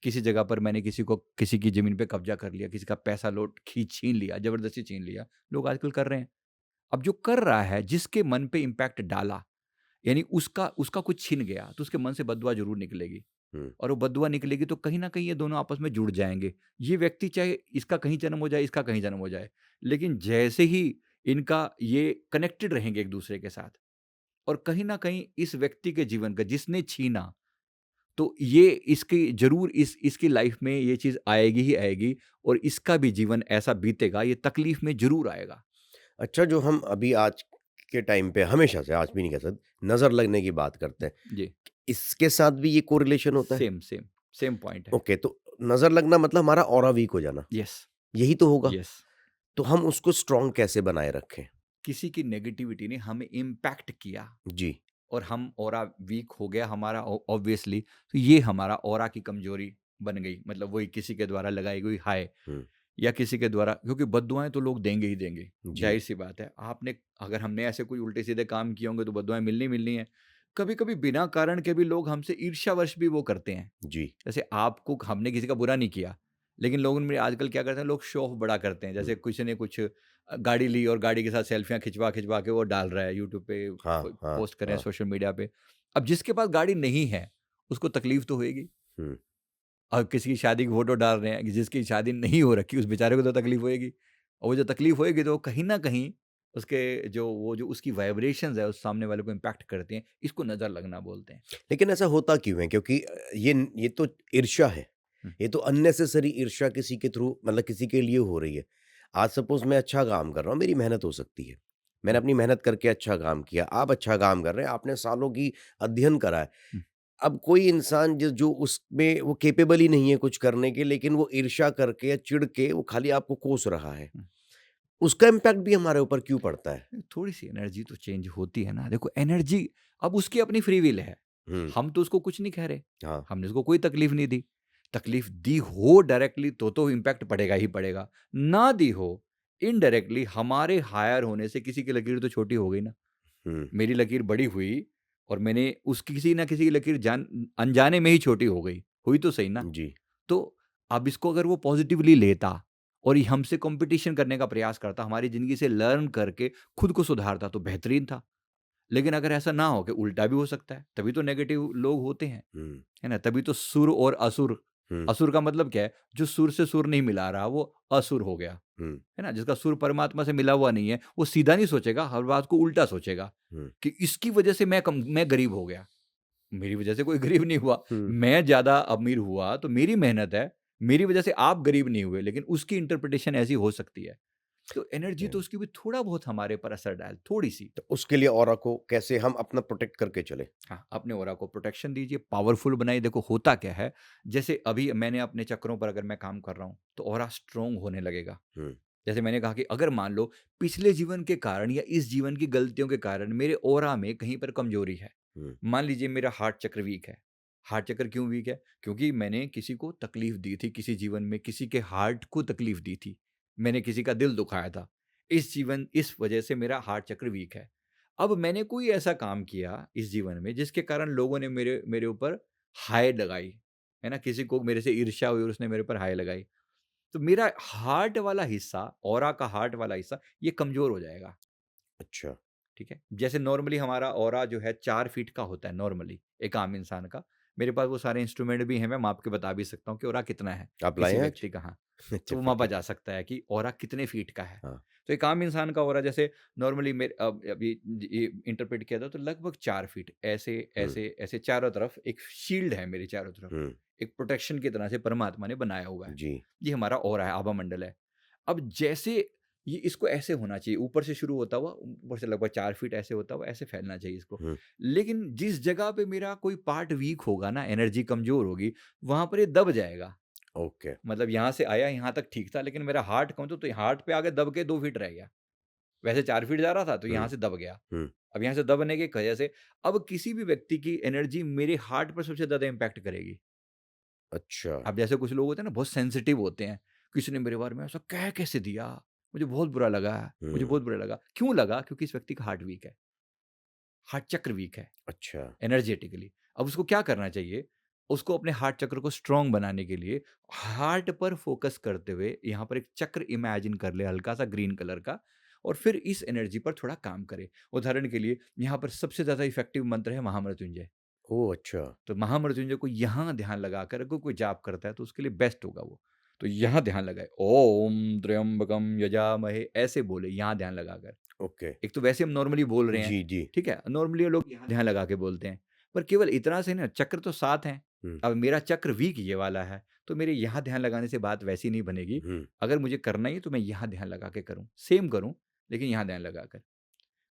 किसी जगह पर मैंने किसी की ज़मीन पे कब्ज़ा कर लिया, किसी का पैसा लौट खींच छीन लिया, ज़बरदस्ती छीन लिया, लोग आजकल कर रहे हैं। अब जो कर रहा है, जिसके मन पे इम्पैक्ट डाला, यानी उसका उसका कुछ छिन गया, तो उसके मन से बददुआ ज़रूर निकलेगी, हुँ, और वो बददुआ निकलेगी तो कहीं न कहीं ये दोनों आपस में जुड़ जाएँगे। ये व्यक्ति चाहे इसका कहीं जन्म हो जाए, इसका कहीं जन्म हो जाए, लेकिन जैसे ही इनका ये कनेक्टेड रहेंगे एक-दूसरे के साथ, और कहीं न कहीं इस व्यक्ति के जीवन का जिसने छीना, तो ये इसकी ज़रूर इसकी लाइफ़ में ये चीज़ आएगी ही आएगी, और इसका भी जीवन ऐसा बीतेगा, ये तकलीफ़ में ज़रूर आएगा। अच्छा जो हम अभी आज के टाइम पे हमेशा से आज भी नहीं कह सकते, नज़र लगने की बात करते हैं, जी, इसके साथ भी ये कोरिलेशन होता है? सेम पॉइंट है। ओके, तो नज़र लगना मतलब हमारा ऑरा वीक हो जाना, यस, यही तो होगा? यस। तो हम उसको स्ट्रॉन्ग कैसे बनाए रखें? किसी की नेगेटिविटी ने हमें इम्पैक्ट किया, जी। और हम ऑरा वीक हो गया हमारा, ऑब्वियसली, तो ये हमारा ऑरा की कमजोरी बन गई, मतलब वही किसी के द्वारा लगाई गई हाय, हुँ, या किसी के द्वारा, क्योंकि बददुआएं तो लोग देंगे ही देंगे, जी। जाहिर सी बात है। आपने अगर हमने ऐसे कोई उल्टे सीधे काम किए होंगे तो बददुआएं मिलनी मिलनी है। कभी कभी बिना कारण के भी लोग हमसे ईर्ष्यावश भी वो करते हैं। जी। जैसे आपको, हमने किसी का बुरा नहीं किया, लेकिन लोगों में आजकल क्या करते हैं, लोग शो ऑफ बड़ा करते हैं। हुँ। जैसे किसी ने कुछ गाड़ी ली और गाड़ी के साथ सेल्फियाँ खिंचवा-खिंचवा के वो डाल रहा है यूट्यूब पे, हाँ, हाँ, पोस्ट कर रहे हैं हाँ। सोशल मीडिया पे। अब जिसके पास गाड़ी नहीं है, उसको तकलीफ तो होएगी, हुँ। और किसी की शादी की फ़ोटो डाल रहे हैं, जिसकी शादी नहीं हो रखी, उस बेचारे को तो तकलीफ होएगी। और वो जो तकलीफ होएगी तो कहीं न कहीं उसके जो उसकी वाइब्रेशंस है, उस सामने वाले को इम्पैक्ट करती हैं। इसको नज़र लगना बोलते हैं। लेकिन ऐसा होता क्यों है? क्योंकि ये तो ईर्ष्या है। हुँ, ये तो अननेसेसरी ईर्ष्या किसी के थ्रू मतलब किसी के लिए हो रही है। आज सपोज़ मैं अच्छा काम कर रहा हूँ, मेरी मेहनत हो सकती है। मैंने हुँ, अपनी मेहनत करके अच्छा काम किया, आप अच्छा काम कर रहे हैं, आपने सालों की अध्ययन करा है। हुँ। अब कोई इंसान जो उसमें वो कैपेबल ही नहीं है कुछ करने के, लेकिन वो ईर्ष्या करके या चिढ़ के वो खाली आपको कोस रहा है। हुँ। उसका इम्पैक्ट भी हमारे ऊपर क्यों पड़ता है? थोड़ी-सी एनर्जी तो चेंज होती है ना। देखो, एनर्जी अब उसकी अपनी फ्री विल है। हुँ, हम तो उसको कुछ नहीं कह रहे। हाँ, हमने उसको कोई तकलीफ नहीं दी। तकलीफ दी हो डायरेक्टली तो इम्पैक्ट पड़ेगा ही पड़ेगा। ना दी हो, इनडायरेक्टली हमारे हायर होने से किसी की लकीर तो छोटी हो गई ना। हुँ, मेरी लकीर बड़ी हुई और मैंने उसकी किसी ना किसी की लकीर अनजाने में ही छोटी हो गई। हुई तो सही ना। जी, तो अब इसको अगर वो पॉज़िटिवली लेता और ये हमसे कॉम्पिटिशन करने का प्रयास करता, हमारी ज़िंदगी से लर्न करके खुद को सुधारता तो बेहतरीन था। लेकिन अगर ऐसा ना हो कि उल्टा भी हो सकता है, तभी तो नेगेटिव लोग होते हैं, हुँ, है ना? तभी तो सुर और असुर, हुँ, असुर का मतलब क्या है? जो सुर से सुर नहीं मिला रहा, वो असुर हो गया, हुँ, है ना? जिसका सुर परमात्मा से मिला हुआ नहीं है, वो सीधा नहीं सोचेगा, हर बात को उल्टा सोचेगा हुँ, कि इसकी वजह से मैं गरीब हो गया। मेरी वजह से कोई गरीब नहीं हुआ। हुँ, मैं ज़्यादा अमीर हुआ तो मेरी मेहनत है, मेरी वजह से आप गरीब नहीं हुए, लेकिन उसकी इंटरप्रिटेशन ऐसी हो सकती है। तो एनर्जी ओके। तो उसकी भी थोड़ा बहुत हमारे ऊपर असर डाले, थोड़ी-सी। तो उसके लिए ऑरा को कैसे हम अपना प्रोटेक्ट करके चलें? हाँ, अपने ऑरा को प्रोटेक्शन दीजिए, पावरफुल बनाइए। देखो होता क्या है, जैसे अभी मैंने अपने चक्रों पर अगर मैं काम कर रहा हूँ, तो ऑरा स्ट्रॉन्ग होने लगेगा। हुँ, जैसे मैंने कहा कि अगर मान लो पिछले जीवन के कारण या इस जीवन की गलतियों के कारण मेरे ऑरा में कहीं पर कमजोरी है। हुँ, मान लीजिए मेरा हार्ट चक्र वीक है। हार्ट चक्र क्यों वीक है? क्योंकि मैंने किसी को तकलीफ दी थी किसी जीवन में, किसी के हार्ट को तकलीफ दी थी। मैंने किसी का दिल दुखाया था। इस वजह से मेरा हार्ट चक्र वीक है। अब मैंने कोई ऐसा काम किया इस जीवन में जिसके कारण लोगों ने मेरे मेरे ऊपर हाय लगाई, है ना? किसी को मेरे से ईर्ष्या हुई और उसने मेरे ऊपर हाय लगाई। तो मेरा हार्ट वाला हिस्सा, ऑरा का हार्ट वाला हिस्सा, ये कमज़ोर हो जाएगा, अच्छा। ठीक है? जैसे नॉर्मली हमारा ऑरा जो है 4 फीट का होता है नॉर्मली, एक आम इंसान का। मेरे पास वो सारे इंस्ट्रूमेंट भी हैं, मैं माप के बता भी सकता हूँ कि ऑरा कितना है, आप लाए किसी हैं आज? व्यक्ति का। हाँ, अच्छा तो वो फिर मापा ठीक जा है। सकता है कि ऑरा कितने फीट का है। हाँ, तो एक आम इंसान का ऑरा जैसे नॉर्मली अभी ये इंटरप्रेट किया था तो लगभग 4 फीट ऐसे, हुँ, ऐसे, ऐसे चारों तरफ एक शील्ड है मेरे चारों तरफ। हुँ, एक प्रोटेक्शन की तरह से परमात्मा ने बनाया हुआ है। जी, ये हमारा ऑरा है, आभा मंडल है। अब जैसे ये इसको ऐसे होना चाहिए, ऊपर से शुरू होता हुआ, ऊपर से लगभग 4 फीट ऐसे होता हुआ, ऐसे फैलना चाहिए इसको। हुँ, लेकिन जिस जगह पे मेरा कोई पार्ट वीक होगा ना, एनर्जी कमज़ोर होगी, वहाँ पर ये दब जाएगा। ओके, मतलब यहाँ से आया, यहाँ तक ठीक था, लेकिन मेरा हार्ट कमज़ोर तो हार्ट पे आके दब के 2 फीट रह गया। वैसे 4 फीट जा रहा था, तो हुँ, यहाँ से दब गया। हुँ, अब यहाँ से दबने की वजह से अब किसी भी व्यक्ति की एनर्जी मेरे हार्ट पर सबसे ज़्यादा इम्पैक्ट करेगी। अच्छा, अब जैसे कुछ लोग होते हैं ना, बहुत सेंसिटिव होते हैं। किसी ने मेरे बारे में ऐसा कह कैसे दिया? मुझे बहुत बुरा लगा, मुझे हुँ, बहुत बुरा लगा। क्यों लगा? क्योंकि इस व्यक्ति का हार्ट वीक है, हार्ट चक्र वीक है अच्छा, एनर्जेटिकली। अब उसको क्या करना चाहिए? उसको अपने हार्ट चक्र को स्ट्रॉन्ग बनाने के लिए हार्ट पर फ़ोकस करते हुए यहाँ पर एक चक्र इमेजिन कर ले हल्का-सा ग्रीन कलर का और फिर इस एनर्जी पर थोड़ा काम करे। उदाहरण के लिए यहाँ पर सबसे ज़्यादा इफ़ेक्टिव मंत्र है महामृत्युंजय। ओह! अच्छा, तो महामृत्युंजय को यहाँ ध्यान लगाकर अगर कोई जाप करता है तो उसके लिए बेस्ट होगा वो। तो यहाँ ध्यान लगाए, ओम त्र्यंबकम यजामहे ऐसे बोले यहाँ ध्यान लगाकर। ओके, एक तो वैसे हम नॉर्मली बोल रहे हैं, जी, जी, ठीक है? नॉर्मली लोग यहाँ ध्यान लगा के बोलते हैं। पर केवल इतना से ना चक्र तो 7 हैं। हुँ, अब मेरा चक्र वीक ये वाला है, तो मेरे यहाँ ध्यान लगाने से बात वैसी नहीं बनेगी। हुँ, अगर मुझे करना ही है तो मैं यहाँ ध्यान लगा के करूँ। सेम करूँ लेकिन यहाँ ध्यान लगाकर।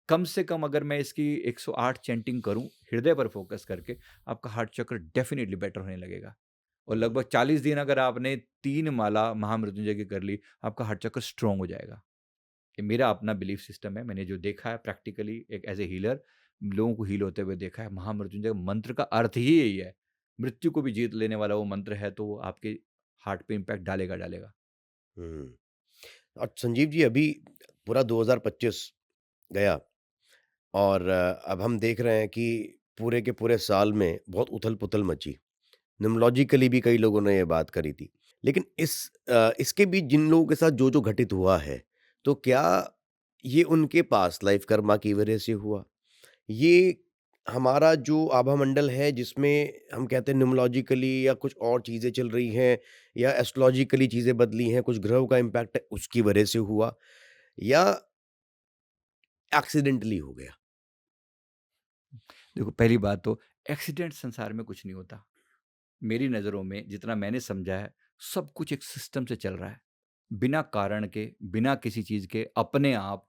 कम से कम अगर मैं इसकी 108 चैंटिंग करूँ, हृदय पर फ़ोकस करके, आपका हार्ट चक्र डेफ़िनिटली बेटर होने लगेगा। और हुँ, लगभग 40 दिन अगर आपने 3 माला महामृत्युंजय की कर ली, आपका हार्ट चक्र स्ट्रॉन्ग हो जाएगा। ये मेरा अपना बिलीफ सिस्टम है, मैंने जो देखा है प्रैक्टिकली एक एज़ ए हीलर, लोगों को हील होते हुए देखा है। महामृत्युंजय मंत्र का अर्थ ही यही है। मृत्यु को भी जीत लेने वाला वो मंत्र है, तो वो आपके हार्ट पे इम्पैक्ट डालेगा, डालेगा। हुँ। और संजीव जी अभी पूरा 2025 गया और अब हम देख रहे हैं कि पूरे के पूरे साल में बहुत उथल-पुथल मची। न्यूमलॉजिकली भी कई लोगों ने ये बात करी थी। लेकिन इसके बीच जिन लोगों के साथ जो-जो घटित हुआ है, तो क्या ये उनके पास्ट लाइफ कर्मा की वजह से हुआ? ये हमारा जो आभामंडल है जिसमें हम कहते हैं न्यूमलॉजिकली या कुछ और चीज़ें चल रही हैं या एस्ट्रोलॉजिकली चीज़ें बदली हैं, कुछ ग्रहों का इम्पैक्ट है उसकी वजह से हुआ या एक्सीडेंटली हो गया? देखो पहली बात तो एक्सीडेंट संसार में कुछ नहीं होता। मेरी नज़रों में जितना मैंने समझा है, सब कुछ एक सिस्टम से चल रहा है। बिना कारण के, बिना किसी चीज़ के अपने आप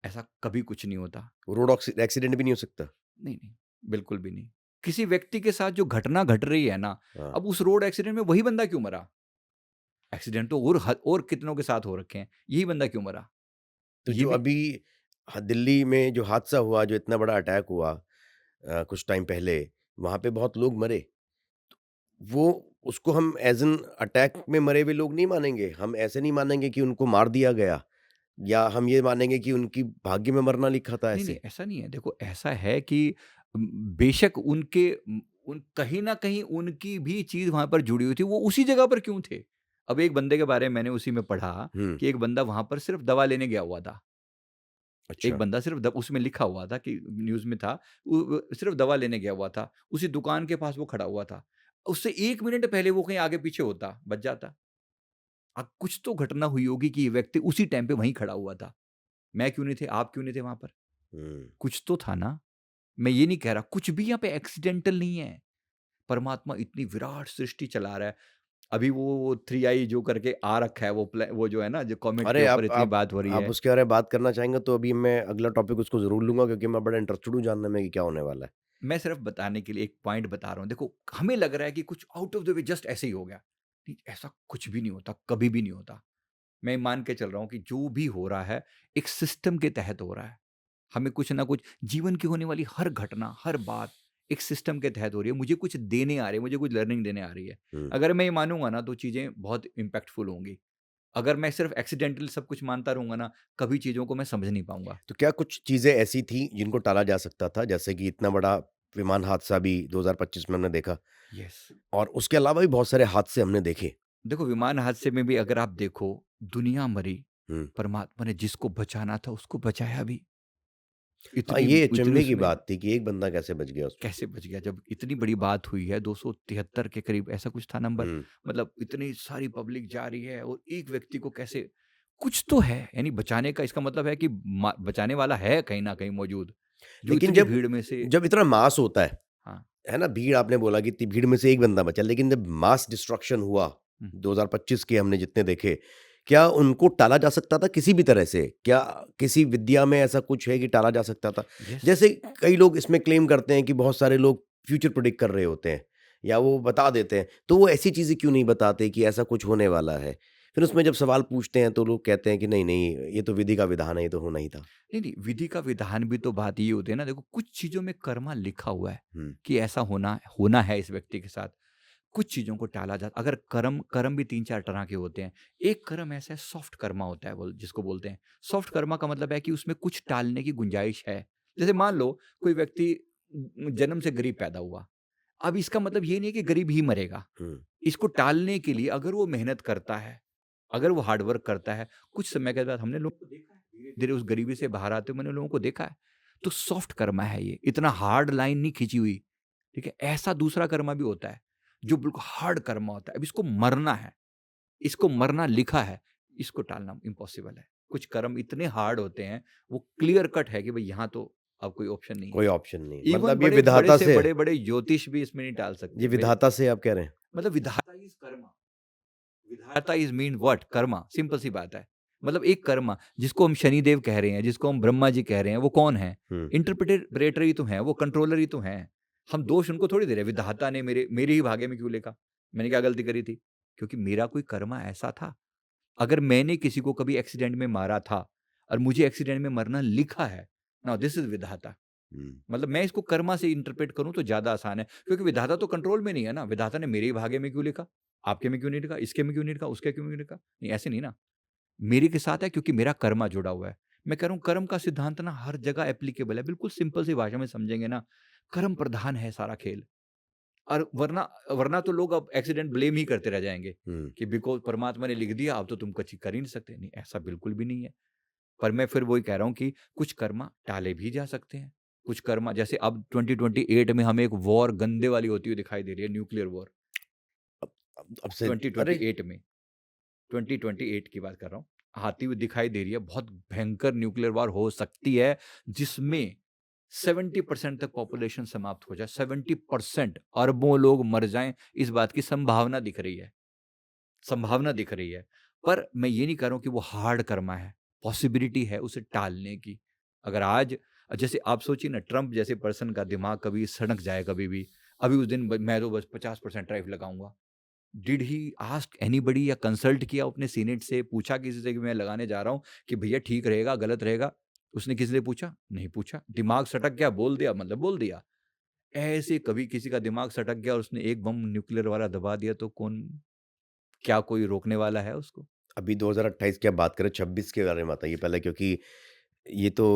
ऐसा कभी कुछ नहीं होता। रोड एक्सीडेंट भी नहीं हो सकता? नहीं, नहीं, बिल्कुल भी नहीं। किसी व्यक्ति के साथ जो घटना घट रही है ना, हाँ, अब उस रोड एक्सीडेंट में वही बंदा क्यों मरा? एक्सीडेंट तो और कितनों के साथ हो रखे हैं, यही बंदा क्यों मरा? तो ये जो भी अभी दिल्ली में जो हादसा हुआ, जो इतना बड़ा अटैक हुआ कुछ टाइम पहले, वहाँ पे बहुत लोग मरे। वो उसको हम एज़ एन अटैक में मरे हुए लोग नहीं मानेंगे। हम ऐसे नहीं मानेंगे कि उनको मार दिया गया। या हम ये मानेंगे कि उनकी भाग्य में मरना लिखा था नहीं, नहीं, ऐसे? ऐसा नहीं है। देखो, ऐसा है कि उम, बेशक उनके उन कहीं न कहीं उनकी भी चीज़ वहाँ पर जुड़ी हुई थी, वो उसी जगह पर क्यों थे? अब एक बंदे के बारे में मैंने उसी में पढ़ा हुँ, कि एक बंदा वहाँ पर सिर्फ़ दवा लेने गया हुआ था। एक अच्छा। बंदा सिर्फ़ द उसमें लिखा हुआ था कि न्यूज़ में था, वो सिर्फ़ दवा लेने गया हुआ था। उसी दुकान के पास वो खड़ा हुआ था। उससे 1 मिनट पहले वो कहीं आगे-पीछे होता, बच जाता। अब कुछ तो घटना हुई होगी कि ये व्यक्ति उसी टाइम पे वहीं खड़ा हुआ था। मैं क्यों नहीं थे, आप क्यों नहीं थे वहाँ पर? हुँ। कुछ तो था ना? मैं ये नहीं कह रहा, कुछ भी यहाँ पे एक्सीडेंटल नहीं है। परमात्मा इतनी विराट सृष्टि चला रहा है। अभी वो 3 आई जो करके आ रखा है, वो जो है ना, जो कॉमेट के अरे ऊपर आप इतनी आप बात हो रही आप है। उसके बारे में बात करना चाहेंगे तो अभी मैं अगला टॉपिक उसको ज़रूर लूँगा क्योंकि मैं बड़ा इंटरेस्टेड हूँ जानने में कि क्या होने वाला है। मैं सिर्फ बताने के लिए एक पॉइंट बता रहा हूँ। देखो, हमें लग रहा है कि कुछ out of the way just ऐसे ही हो गया। नहीं, ऐसा कुछ भी नहीं होता, कभी भी नहीं होता। मैं मान के चल रहा हूँ कि जो भी हो रहा है, एक सिस्टम के तहत हो रहा है। हमें कुछ ना कुछ जीवन की होने वाली हर घटना, हर बात एक सिस्टम के तहत हो रही है। मुझे कुछ देने आ रही है, मुझे कुछ लर्निंग देने आ रही है। हुँ। अगर मैं ये मानूँगा ना, तो चीज़ें बहुत इम्पैक्टफुल होंगी। अगर मैं सिर्फ एक्सीडेंटल सब कुछ मानता रहूँगा ना, कभी चीज़ों को मैं समझ नहीं पाऊँगा। तो क्या कुछ चीज़ें ऐसी थी जिनको टाला जा सकता था? जैसे कि इतना बड़ा विमान हादसा भी 2025 में हमने देखा यस। और उसके अलावा भी बहुत सारे हादसे हमने देखे। देखो, विमान हादसे में भी अगर आप देखो, दुनिया मरी, हुँ। परमात्मा ने जिसको बचाना था उसको बचाया भी। हाँ, इतनी ये इतनी अचंभे की उसमें बात थी कि एक बंदा कैसे बच गया उसमें। कैसे बच गया? जब इतनी बड़ी बात हुई है, 273 के करीब ऐसा कुछ था नंबर। हुँ। मतलब इतनी सारी पब्लिक जा रही है और एक व्यक्ति को कैसे, कुछ तो है, यानी बचाने का इसका मतलब है कि बचाने वाला है कहीं ना कहीं मौजूद, जो लेकिन इतनी जब भीड़ में से। जब इतना मास होता हाँ। है ना? भीड़ आपने बोला कि इतनी भीड़ में से एक बंदा बचा, लेकिन जब मास डिस्ट्रक्शन हुआ, हम्म, 2025 के हमने जितने देखे, क्या उनको टाला जा सकता था किसी भी तरह से? क्या किसी विद्या में ऐसा कुछ है कि टाला जा सकता था? यस। जैसे कई लोग इसमें क्लेम करते हैं कि बहुत सारे लोग फ्यूचर प्रेडिक्ट कर रहे होते हैं या वो बता देते हैं, तो वो ऐसी चीज़ें क्यों नहीं बताते कि ऐसा कुछ होने वाला है? फिर उसमें जब सवाल पूछते हैं तो लोग कहते हैं कि नहीं, नहीं, ये तो विधि का विधान है, ये तो होना ही था। नहीं, नहीं, विधि का विधान भी तो बात ये होती है ना। देखो, कुछ चीज़ों में कर्मा लिखा हुआ है हुँ, कि ऐसा होना होना है इस व्यक्ति के साथ। कुछ चीज़ों को टाला जा, अगर कर्म कर्म भी 3-4 तरह के होते हैं। एक कर्म ऐसा है, सॉफ्ट कर्मा होता है, जिसको बोलते हैं। सॉफ्ट कर्मा का मतलब है कि उसमें कुछ टालने की गुंजाइश है। जैसे मान लो कोई व्यक्ति जन्म से गरीब पैदा हुआ। अब इसका मतलब ये नहीं है कि गरीब ही मरेगा। हुँ, इसको टालने के लिए अगर वो मेहनत करता है, अगर वो हार्ड वर्क करता है, कुछ समय के बाद हमने लोगों को देखा है, धीरे-धीरे उस गरीबी से बाहर आते हुए मैंने लोगों को देखा है। तो सॉफ्ट कर्मा है ये, इतना हार्ड लाइन नहीं खींची हुई, ठीक है? ऐसा दूसरा कर्मा भी होता है, जो बिल्कुल हार्ड कर्मा होता है। अब इसको मरना है, इसको मरना लिखा है, इसको टालना इम्पॉसिबल है। कुछ कर्म इतने हार्ड होते हैं, वो क्लियर कट है कि भई यहाँ तो अब कोई ऑप्शन नहीं है। कोई ऑप्शन नहीं। इवन मतलब ये बड़े बड़े विधाता से से बड़े-बड़े ज्योतिष भी इसमें नहीं टाल ये सकते। विधाता से आप कह रहे हैं? मतलब विधाता इज़ कर्मा। विधाता is mean what? Karma, simple सी बात है। मतलब एक कर्मा जिसको हम शनिदेव कह रहे हैं, जिसको हम ब्रह्मा जी कह रहे हैं, वो कौन है? हुँ, इंटरप्रेटर ही तो हैं, वो कंट्रोलर ही तो हैं। हम दोष उनको थोड़ी दे रहे हैं, विधाता ने मेरे ही भाग्य में क्यों लिखा? मैंने क्या गलती करी थी? क्योंकि मेरा कोई कर्मा ऐसा था। अगर मैंने किसी को कभी एक्सीडेंट में मारा था और मुझे एक्सीडेंट में मरना लिखा है, नाउ दिस इज़ विधाता। हुँ। मतलब मैं इसको कर्मा से इंटरप्रेट करूँ तो ज़्यादा आसान है, क्योंकि विधाता तो कंट्रोल में नहीं है ना। विधाता ने मेरे ही भाग्य में क्यों लिखा? आपके में क्यों नहीं लिखा? इसके में क्यों नहीं लिखा? उसके क्यों नहीं लिखा? नहीं, ऐसे नहीं ना। मेरे के साथ है क्योंकि मेरा कर्मा जुड़ा हुआ है। मैं कह रहा हूँ कर्म का सिद्धांत ना हर जगह एप्लीकेबल है। बिल्कुल सिंपल सी भाषा में समझेंगे ना, कर्म प्रधान है सारा खेल। और वरना वरना तो लोग अब एक्सीडेंट ब्लेम ही करते रह जाएँगे हुँ। कि बिकॉज़ परमात्मा ने लिख दिया, अब तो तुम कुछ कर ही नहीं सकते। नहीं, ऐसा बिल्कुल भी नहीं है। पर मैं फिर वही कह रहा हूँ कि कुछ कर्मा टाले भी जा सकते हैं। कुछ कर्मा, जैसे अब 2028 में हमें एक वॉर गंदे वाली होती हुई दिखाई दे रही है, न्यूक्लियर वॉर। अब से अरे! 2028 में, 2028 की बात कर रहा हूँ, आती हुई दिखाई दे रही है। बहुत भयंकर न्यूक्लियर वॉर हो सकती है, जिसमें 70% तक पॉपुलेशन समाप्त हो जाए। 70% अरबों लोग मर जाएँ, इस बात की संभावना दिख रही है। संभावना दिख रही है। पर मैं ये नहीं कह रहा हूँ कि वो हार्ड कर्मा है, पॉसिबिलिटी है उसे टालने की। अगर आज, जैसे आप सोचिए ना, ट्रम्प जैसे पर्सन का दिमाग कभी सनक जाए कभी भी, अभी उस दिन मैं तो बस 50% टैरिफ लगाऊँगा। डिड ही आस्क एनीबॉडी, या कंसल्ट किया अपने सीनेट से, पूछा किसी से कि मैं लगाने जा रहा हूँ कि भैया ठीक रहेगा, गलत रहेगा? उसने किसी से पूछा? नहीं पूछा। दिमाग सटक गया, बोल दिया मतलब बोल दिया। ऐसे कभी किसी का दिमाग सटक गया और उसने एक बम न्यूक्लियर वाला दबा दिया तो कौन, क्या कोई रोकने वाला है उसको? अभी 2028 की आप बात करें, 26 के बारे में बताइए पहले, क्योंकि ये तो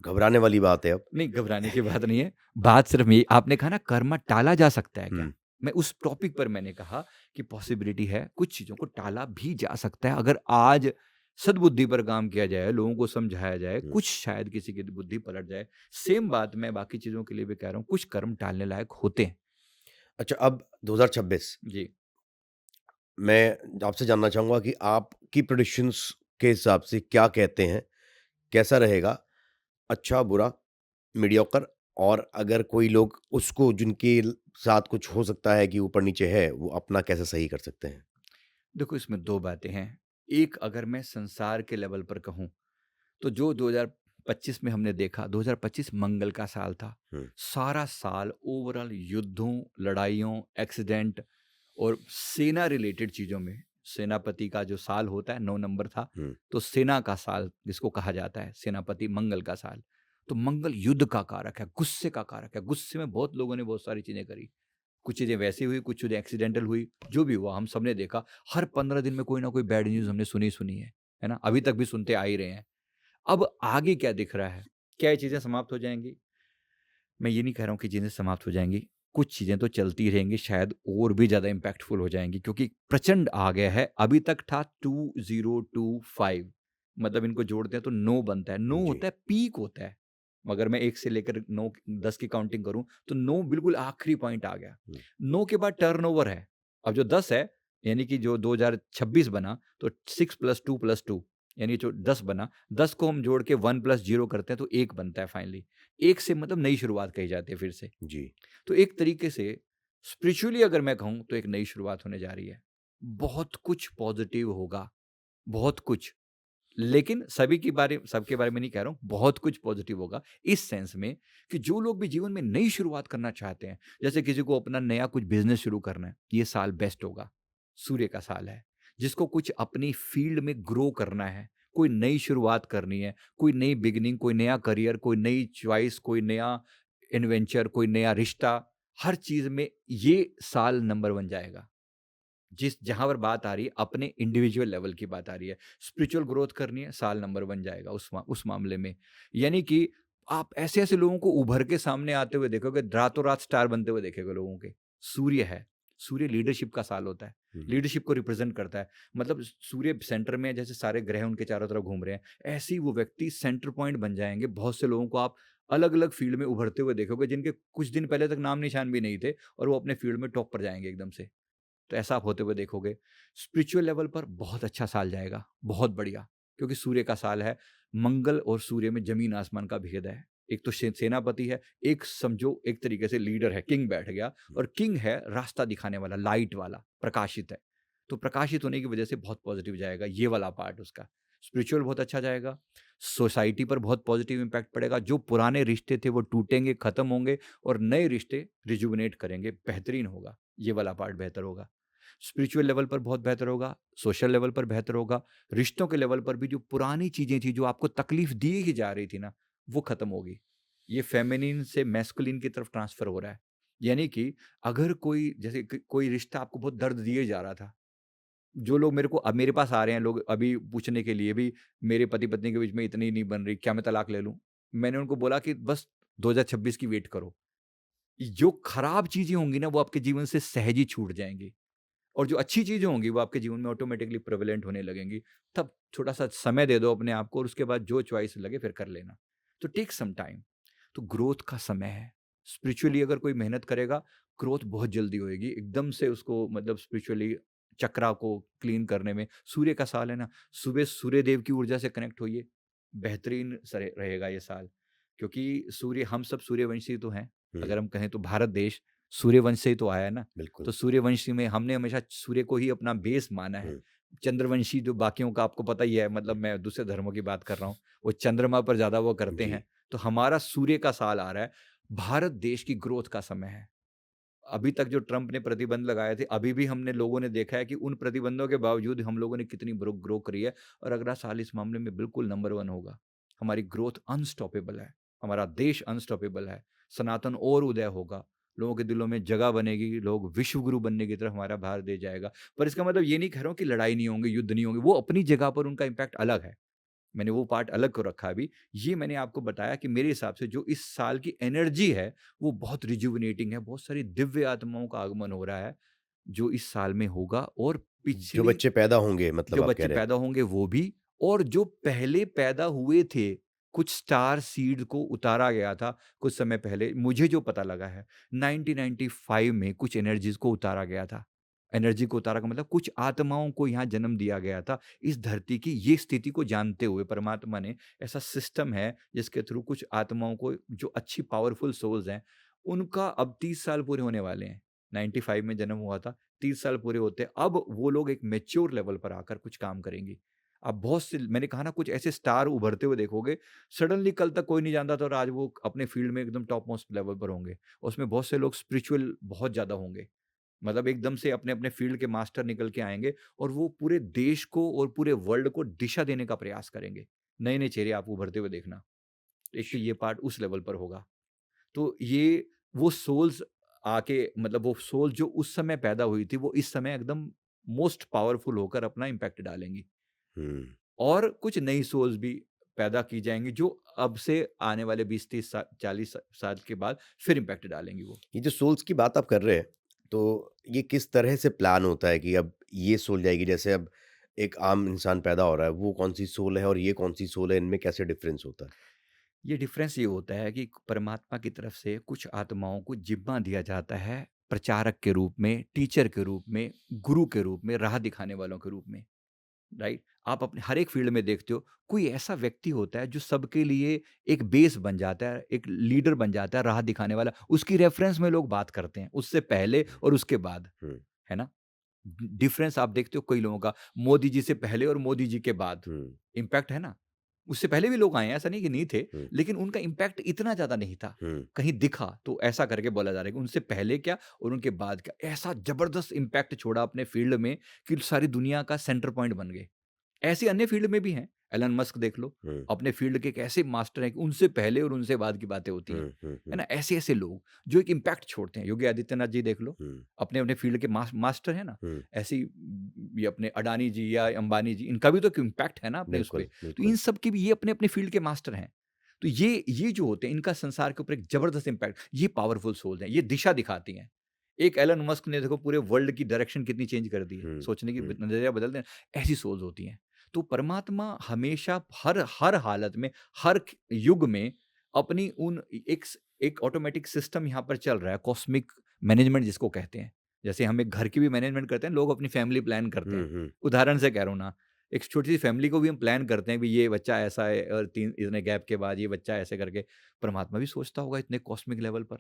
घबराने वाली बात है अब। नहीं, घबराने की बात नहीं है। बात सिर्फ़ ये आपने कहा ना कर्म टाला जा सकता है क्या? हुँ, मैं उस टॉपिक पर मैंने कहा कि पॉसिबिलिटी है, कुछ चीज़ों को टाला भी जा सकता है अगर आज सद्बुद्धि पर काम किया जाए, लोगों को समझाया जाए, हुँ। कुछ शायद किसी की बुद्धि पलट जाए। सेम बात मैं बाकी चीज़ों के लिए भी कह रहा हूँ, कुछ कर्म टालने लायक होते हैं। अच्छा, अब 2026 जी। मैं आपसे जानना चाहूँगा कि आपकी प्रेडिक्शंस के हिसाब से क्या कहते हैं? कैसा रहेगा? अच्छा, बुरा, मीडियोकर, और अगर कोई लोग उसको जिनके साथ कुछ हो सकता है कि ऊपर-नीचे है, वो अपना कैसे सही कर सकते हैं? देखो इसमें 2 बातें हैं। एक अगर मैं संसार के लेवल पर कहूँ तो जो 2025 में हमने देखा, 2025 मंगल का साल था। हुँ, सारा साल ओवरऑल युद्धों, लड़ाइयों, एक्सीडेंट और सेना रिलेटेड चीज़ों में, सेनापति का जो साल होता है 9 नंबर था, हुँ। तो सेना का साल जिसको कहा जाता है, सेनापति मंगल का साल। तो मंगल युद्ध का कारक है, गुस्से का कारक है, गुस्से में बहुत लोगों ने बहुत सारी चीज़ें करी। कुछ चीज़ें वैसी हुई, कुछ चीज़ें एक्सीडेंटल हुई, जो भी हुआ हम सबने देखा। हर 15 दिन में कोई ना कोई बैड न्यूज़ हमने सुनी ही सुनी है ना? अभी तक भी सुनते आ ही रहे हैं। अब आगे क्या दिख रहा है? क्या ये चीज़ें समाप्त हो जाएँगी? मैं ये नहीं कह रहा हूँ कि चीज़ें समाप्त हो जाएँगी। कुछ चीज़ें तो चलती रहेंगी, शायद और भी ज़्यादा इम्पैक्टफुल हो जाएँगी क्योंकि प्रचंड आ गया है। अभी तक था 2025 मतलब इनको जोड़ते हैं तो 9 बनता है। 9 जी। होता है, पीक होता है। अगर मैं 1 से लेकर 9 10 की काउंटिंग करूँ तो 9 बिल्कुल आखिरी पॉइंट आ गया। हुँ, 9 के बाद टर्नओवर है। अब जो 10 है यानी कि जो 2026 बना तो 6 + 2 + 2 यानी जो 10 बना, 10 को हम जोड़ के 1 + 0 करते हैं तो 1 बनता है फाइनली। 1 से मतलब नई शुरुआत कही जाती है फिर से। जी। तो एक तरीके से स्पिरिचुअली अगर मैं कहूँ तो एक नई शुरुआत होने जा रही है। बहुत कुछ पॉज़िटिव होगा, बहुत कुछ। लेकिन सबके बारे में नहीं कह रहा हूँ, बहुत कुछ पॉज़िटिव होगा इस सेंस में कि जो लोग भी जीवन में नई शुरुआत करना चाहते हैं, जैसे किसी को अपना नया कुछ बिज़नेस शुरू करना है, ये साल बेस्ट होगा। सूर्य का साल है। जिसको कुछ अपनी फ़ील्ड में ग्रो करना है, कोई नई शुरुआत करनी है, कोई नई बिगिनिंग, कोई नया करियर, कोई नई चॉइस, कोई नया एडवेंचर, कोई नया रिश्ता, हर चीज़ में ये साल नंबर 1 जाएगा। जहाँ पर बात आ रही है अपने इंडिविजुअल लेवल की बात आ रही है। स्पिरिचुअल ग्रोथ करनी है, साल नंबर 1 जाएगा उस मामले में। यानी कि आप ऐसे-ऐसे लोगों को उभर के सामने आते हुए देखोगे, रातों-रात स्टार बनते हुए देखेंगे लोगों के। सूर्य है, सूर्य लीडरशिप का साल होता है, हुँ, हुँ। लीडरशिप को रिप्रेज़ेंट करता है। मतलब सूर्य सेंटर में है, जैसे सारे ग्रह उनके चारों तरफ घूम रहे हैं, ऐसे ही वो व्यक्ति सेंटर पॉइंट बन जाएँगे। बहुत से लोगों को आप अलग-अलग फ़ील्ड में उभरते हुए देखोगे, जिनके कुछ दिन पहले तक नाम-निशान भी नहीं थे और वो अपने फ़ील्ड में टॉप पर जाएँगे एकदम से। तो ऐसा आप होते हुए देखोगे। स्पिरिचुअल लेवल पर बहुत अच्छा साल जाएगा, बहुत बढ़िया, क्योंकि सूर्य का साल है। मंगल और सूर्य में ज़मीन-आसमान का भेद है। एक तो सेनापति है, एक समझो एक तरीके से लीडर है, किंग बैठ गया और किंग है रास्ता दिखाने वाला, लाइट वाला, प्रकाशित है। तो प्रकाशित होने की वजह से बहुत पॉज़िटिव जाएगा, ये वाला पार्ट उसका। स्पिरिचुअल बहुत अच्छा जाएगा, सोसाइटी पर बहुत पॉज़िटिव इम्पैक्ट पड़ेगा, जो पुराने रिश्ते थे वो टूटेंगे, खत्म होंगे और नए रिश्ते रिजुविनेट करेंगे, बेहतरीन होगा, ये वाला पार्ट बेहतर होगा। स्पिरिचुअल लेवल पर बहुत बेहतर होगा, सोशल लेवल पर बेहतर होगा, रिश्तों के लेवल पर भी जो पुरानी चीज़ें थी, जो आपको तकलीफ़ दी ही जा रही थी ना, वो खत्म होगी। ये फेमिनिन से मैस्कुलिन की तरफ ट्रांसफ़र हो रहा है। यानी कि अगर कोई जैसे क कोई रिश्ता आपको बहुत दर्द दिए जा रहा था, जो लोग मेरे को अब मेरे पास आ रहे हैं लोग अभी पूछने के लिए भी, मेरे पति-पत्नी के बीच में इतनी नहीं बन रही, क्या मैं तलाक ले लूँ? मैंने उनको बोला कि बस 2026 की वेट करो। जो खराब चीज़ें होंगी ना, वो आपके जीवन से सहज ही छूट जाएँगी। और जो अच्छी चीज़ें होंगी वो आपके जीवन में ऑटोमेटिकली प्रेवलेंट होने लगेंगी। तब थोड़ा-सा समय दे दो अपने आप को और उसके बाद जो चॉइस लगे फिर कर लेना। तो टेक सम टाइम। तो ग्रोथ का समय है। स्पिरिचुअली अगर कोई मेहनत करेगा, ग्रोथ बहुत जल्दी होएगी। एकदम से उसको मतलब स्पिरिचुअली चक्रा को क्लीन करने में सूर्य का साल है ना, सुबह सूर्य देव की ऊर्जा से कनेक्ट होइए, बेहतरीन सरे रहेगा ये साल। क्योंकि सूर्य हम सब सूर्यवंशी तो हैं। हुँ, अगर हम कहें तो भारत देश सूर्यवंश से ही तो आया है ना। बिल्कुल। तो सूर्यवंशी में हमने हमेशा सूर्य को ही अपना बेस माना है। हुँ, चंद्रवंशी जो बाकियों का आपको पता ही है मतलब मैं दूसरे धर्मों की बात कर रहा हूँ, वो चंद्रमा पर ज़्यादा वो करते जी। हैं। तो हमारा सूर्य का साल आ रहा है, भारत देश की ग्रोथ का समय है। अभी तक जो ट्रंप ने प्रतिबंध लगाए थे, अभी भी हमने लोगों ने देखा है कि उन प्रतिबंधों के बावजूद हम लोगों ने कितनी ग्रो करी है और अगला साल इस मामले में बिल्कुल नंबर 1 होगा। हमारी ग्रोथ अनस्टॉपेबल है, हमारा देश अनस्टॉपेबल है, सनातन और उदय होगा। लोगों के दिलों में जगह बनेगी, लोग विश्व गुरु बनने की तरफ हमारा भारत देश जाएगा। पर इसका मतलब ये नहीं कह रहा हूँ कि लड़ाई नहीं होंगे, युद्ध नहीं होंगे, वो अपनी जगह पर उनका इम्पैक्ट अलग है। मैंने वो पार्ट अलग को रखा अभी। ये मैंने आपको बताया कि मेरे हिसाब से जो इस साल की एनर्जी है, वो बहुत रिजुविनेटिंग है, बहुत सारी दिव्य आत्माओं का आगमन हो रहा है, जो इस साल में होगा और जो पिछली बच्चे पैदा होंगे मतलब जो आप कह बच्चे रहे हैं। पैदा होंगे वो भी, और जो पहले पैदा हुए थे, कुछ स्टार सीड को उतारा गया था कुछ समय पहले, मुझे जो पता लगा है 1995 में कुछ एनर्जीज़ को उतारा गया था। एनर्जी को उतारा का मतलब कुछ आत्माओं को यहाँ जन्म दिया गया था। इस धरती की ये स्थिति को जानते हुए परमात्मा ने ऐसा सिस्टम है जिसके थ्रू कुछ आत्माओं को, जो अच्छी पावरफुल सोल्स हैं, उनका अब 30 साल पूरे होने वाले हैं। 95 में जन्म हुआ था, 30 साल पूरे होते हैं, अब वो लोग एक मैच्योर लेवल पर आकर कुछ काम करेंगे। अब बहुत से, मैंने कहा ना, कुछ ऐसे स्टार उभरते हुए देखोगे, सडनली कल तक कोई नहीं जानता था और आज वो अपने फील्ड में एकदम टॉप मोस्ट लेवल पर होंगे। उसमें बहुत से लोग स्पिरिचुअल बहुत ज़्यादा होंगे। मतलब एकदम से अपने-अपने फील्ड के मास्टर निकल के आएँगे और वो पूरे देश को और पूरे वर्ल्ड को दिशा देने का प्रयास करेंगे। नए-नए चेहरे आप उभरते हुए देखना। एक तो ये पार्ट उस लेवल पर होगा। तो ये वो सोल्स आके, मतलब वो सोल जो उस समय पैदा हुई थी, वो इस समय एकदम मोस्ट पावरफुल होकर अपना इम्पैक्ट डालेंगी। हुँ। और कुछ नई सोल्स भी पैदा की जाएँगी, जो अब से आने वाले 20-30 40 साल के बाद फिर इम्पैक्ट डालेंगी वो। ये जो सोल्स की बात आप कर रहे हैं, तो ये किस तरह से प्लान होता है कि अब ये सोल जाएगी? जैसे अब एक आम इंसान पैदा हो रहा है, वो कौन-सी सोल है और ये कौन-सी सोल है, इनमें कैसे डिफरेंस होता है? ये डिफरेंस ये होता है कि परमात्मा की तरफ से कुछ आत्माओं को जिम्मा दिया जाता है, प्रचारक के रूप में, टीचर के रूप में, गुरु के रूप में, राह दिखाने वालों के रूप में। राइट? आप अपने हर एक फील्ड में देखते हो, कोई ऐसा व्यक्ति होता है जो सबके लिए एक बेस बन जाता है, एक लीडर बन जाता है, राह दिखाने वाला। उसकी रेफरेंस में लोग बात करते हैं, उससे पहले और उसके बाद, हुँ, है ना? डिफरेंस आप देखते हो कई लोगों का, मोदी जी से पहले और मोदी जी के बाद, हुँ, इम्पैक्ट है ना? उससे पहले भी लोग आए हैं, ऐसा नहीं कि नहीं थे, हुँ, लेकिन उनका इम्पैक्ट इतना ज़्यादा नहीं था। हुँ, कहीं दिखा तो ऐसा करके बोला जा रहा है कि उनसे पहले क्या और उनके बाद क्या, ऐसा ज़बरदस्त इम्पैक्ट छोड़ा अपने फील्ड में कि सारी दुनिया का सेंटर पॉइंट बन गए। ऐसे अन्य फील्ड में भी हैं, एलन मस्क देख लो, हुँ, अपने फील्ड के एक ऐसे मास्टर हैं कि उनसे पहले और उनसे बाद की बातें होती हैं, हुँ, हुँ, है हुँ, ना? ऐसे-ऐसे लोग जो एक इम्पैक्ट छोड़ते हैं, योगी आदित्यनाथ जी देख लो, हुँ, अपने-अपने फील्ड के मास्टर हैं ना? हुँ। ऐसे ही ये अपने अडानी जी या अंबानी जी, इनका भी तो एक इम्पैक्ट है ना अपने उस पे, बिल्कुल, तो इन बिल्कुल। सब के भी ये अपने-अपने फील्ड के मास्टर हैं। तो ये जो होते हैं, इनका संसार के ऊपर एक ज़बरदस्त इम्पैक्ट, ये पावरफुल सोल्स हैं, ये दिशा दिखाती हैं। एक एलन मस्क ने देखो पूरे वर्ल्ड की डायरेक्शन कितनी चेंज कर दी है, हुँ, सोचने की हुँ, नज़रिया बदल दें, ऐसी सोल्स होती हैं। तो परमात्मा हमेशा हर हर हालत में, हर युग में अपनी उन एक ऑटोमेटिक सिस्टम यहाँ पर चल रहा है, कॉस्मिक मैनेजमेंट जिसको कहते हैं। जैसे हम एक घर की भी मैनेजमेंट करते हैं, लोग अपनी फैमिली प्लान करते हुँ, हैं। हुँ, उदाहरण से कह रहा हूँ ना, एक छोटी-सी फैमिली को भी हम प्लान करते हैं, भी ये बच्चा ऐसा है और 3 इतने गैप के बाद ये बच्चा ऐसे करके। परमात्मा भी सोचता होगा इतने कॉस्मिक लेवल पर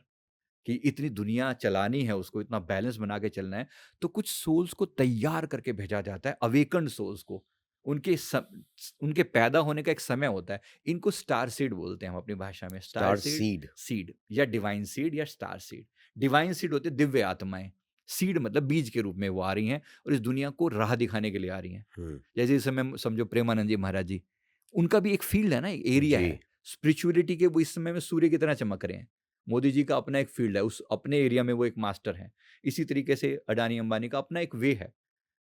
कि इतनी दुनिया चलानी है उसको, इतना बैलेंस बना के चलना है, तो कुछ सोल्स को तैयार करके भेजा जाता है, अवेकन्ड सोल्स को। उनके पैदा होने का एक समय होता है। इनको स्टार सीड बोलते हैं हम अपनी भाषा में, star star seed, seed. Seed या डिवाइन सीड या स्टार सीड। डिवाइन सीड होते हैं दिव्य आत्माएँ, सीड मतलब बीज के रूप में वो आ रही हैं और इस दुनिया को राह दिखाने के लिए आ रही हैं। हुँ, जैसे इस समय समझो प्रेमानंद जी महाराज जी, उनका भी एक फील्ड है ना, एक एरिया जी। है। स्पिरिचुअलिटी के वो इस समय में सूर्य की तरह चमक रहे हैं। मोदी जी का अपना एक फील्ड है, उस अपने एरिया में वो एक मास्टर हैं। इसी तरीके से अडानी अंबानी का अपना एक वे है।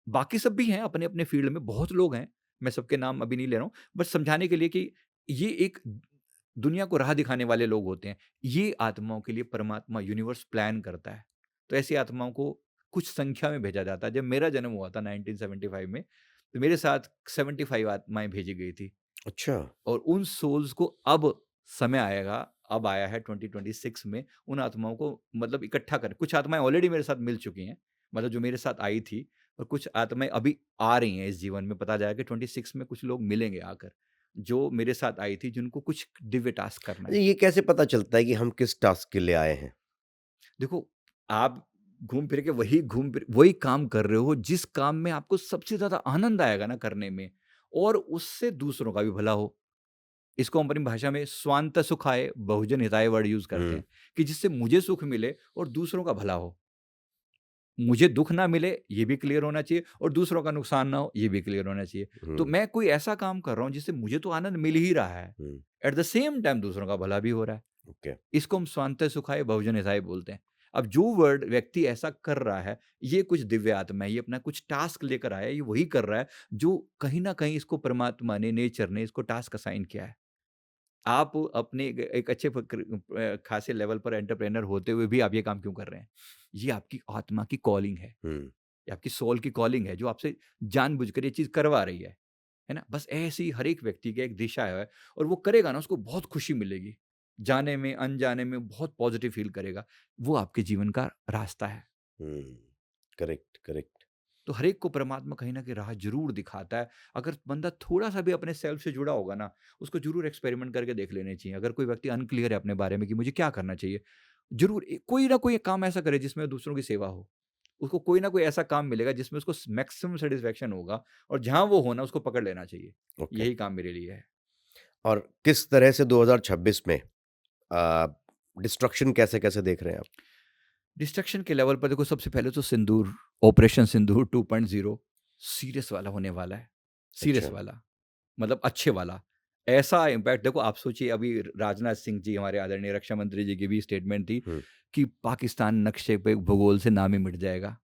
बाकी सब भी हैं अपने-अपने फील्ड में, बहुत लोग हैं। मैं सबके नाम अभी नहीं ले रहा हूँ, बस समझाने के लिए कि ये एक दुनिया को राह दिखाने वाले लोग होते हैं। ये आत्माओं के लिए परमात्मा यूनिवर्स प्लान करता है। तो ऐसी आत्माओं को कुछ संख्या में भेजा जाता है। जब मेरा जन्म हुआ था 1975 में, तो मेरे साथ 75 आत्माएँ भेजी गई थी। अच्छा। और उन सोल्स को अब समय आएगा, अब आया है 2026 में, उन आत्माओं को मतलब इकट्ठा कर, कुछ आत्माएँ ऑलरेडी मेरे साथ मिल चुकी हैं, मतलब जो मेरे साथ आई थी, और कुछ आत्माएँ अभी आ रही हैं इस जीवन में, पता जाएगा कि 26 में कुछ लोग मिलेंगे आकर, जो मेरे साथ आई थी, जिनको कुछ दिव्य टास्क करना अच्छा है। ये कैसे पता चलता है कि हम किस टास्क के लिए आए हैं? देखो, आप घूम फिर के वही काम कर रहे हो, जिस काम में आपको सबसे ज़्यादा आनंद आएगा ना करने में, और उससे दूसरों का भी भला हो। इसको हम अपनी भाषा में स्वांत सुखाय बहुजन हिताय वर्ड यूज़ करते हुँ, हैं, कि जिससे मुझे सुख मिले और दूसरों का भला हो। मुझे दुःख ना मिले, ये भी क्लियर होना चाहिए, और दूसरों का नुकसान ना हो, ये भी क्लियर होना चाहिए। तो हुँ, मैं कोई ऐसा काम कर रहा हूँ जिससे मुझे तो आनंद मिल ही रहा है, हुँ, एट द सेम टाइम दूसरों का भला भी हो रहा है। ओके। इसको हम स्वांतः सुखाय बहुजन हिताय बोलते हैं। अब जो वर्ड व्यक्ति ऐसा कर रहा है, ये कुछ दिव्य आत्मा है, ये अपना कुछ टास्क लेकर आया है, ये वही कर रहा है जो कहीं न कहीं इसको परमात्मा ने, नेचर ने इसको टास्क असाइन किया है। आप अपने एक अच्छे खासे लेवल पर एंटरप्रेन्योर होते हुए भी आप ये काम क्यों कर रहे हैं? ये आपकी आत्मा की कॉलिंग है, हुँ, ये आपकी सोल की कॉलिंग है जो आपसे जानबूझकर ये चीज़ करवा रही है ना? बस ऐसे ही हर एक व्यक्ति की एक दिशा है और वो करेगा ना उसको बहुत खुशी मिलेगी। जाने में, अनजाने में बहुत पॉज़िटिव फ़ील करेगा। वो आपके जीवन का रास्ता है। हुँ। Correct, correct. तो हर एक को परमात्मा कहीं न कहीं राह ज़रूर दिखाता है। अगर बंदा थोड़ा-सा भी अपने सेल्फ से जुड़ा होगा ना, उसको ज़रूर एक्सपेरिमेंट करके देख लेने चाहिए। अगर कोई व्यक्ति अनक्लियर है अपने बारे में कि मुझे क्या करना चाहिए, ज़रूर कोई ना कोई काम ऐसा करे जिसमें दूसरों की सेवा हो। उसको कोई ना कोई ऐसा काम मिलेगा जिसमें उसको मैक्सिमम सैटिस्फैक्शन होगा और जहाँ वो हो ना उसको पकड़ लेना चाहिए। ओके। यही काम मेरे लिए है। और किस तरह से 2026 में अ, डिस्ट्रक्शन कैसे-कैसे देख रहे हैं आप? डिस्ट्रक्शन के लेवल पर देखो सबसे पहले तो सिंदूर, ऑपरेशन सिंदूर 2.0 सीरियस वाला होने वाला है। सीरियस अच्छा। वाला। मतलब अच्छे वाला। ऐसा इम्पैक्ट देखो आप सोचिए अभी राजनाथ सिंह जी हमारे आदरणीय रक्षा मंत्री जी की भी स्टेटमेंट थी हुँ, कि पाकिस्तान नक्शे पे भूगोल से नाम ही मिट जाएगा।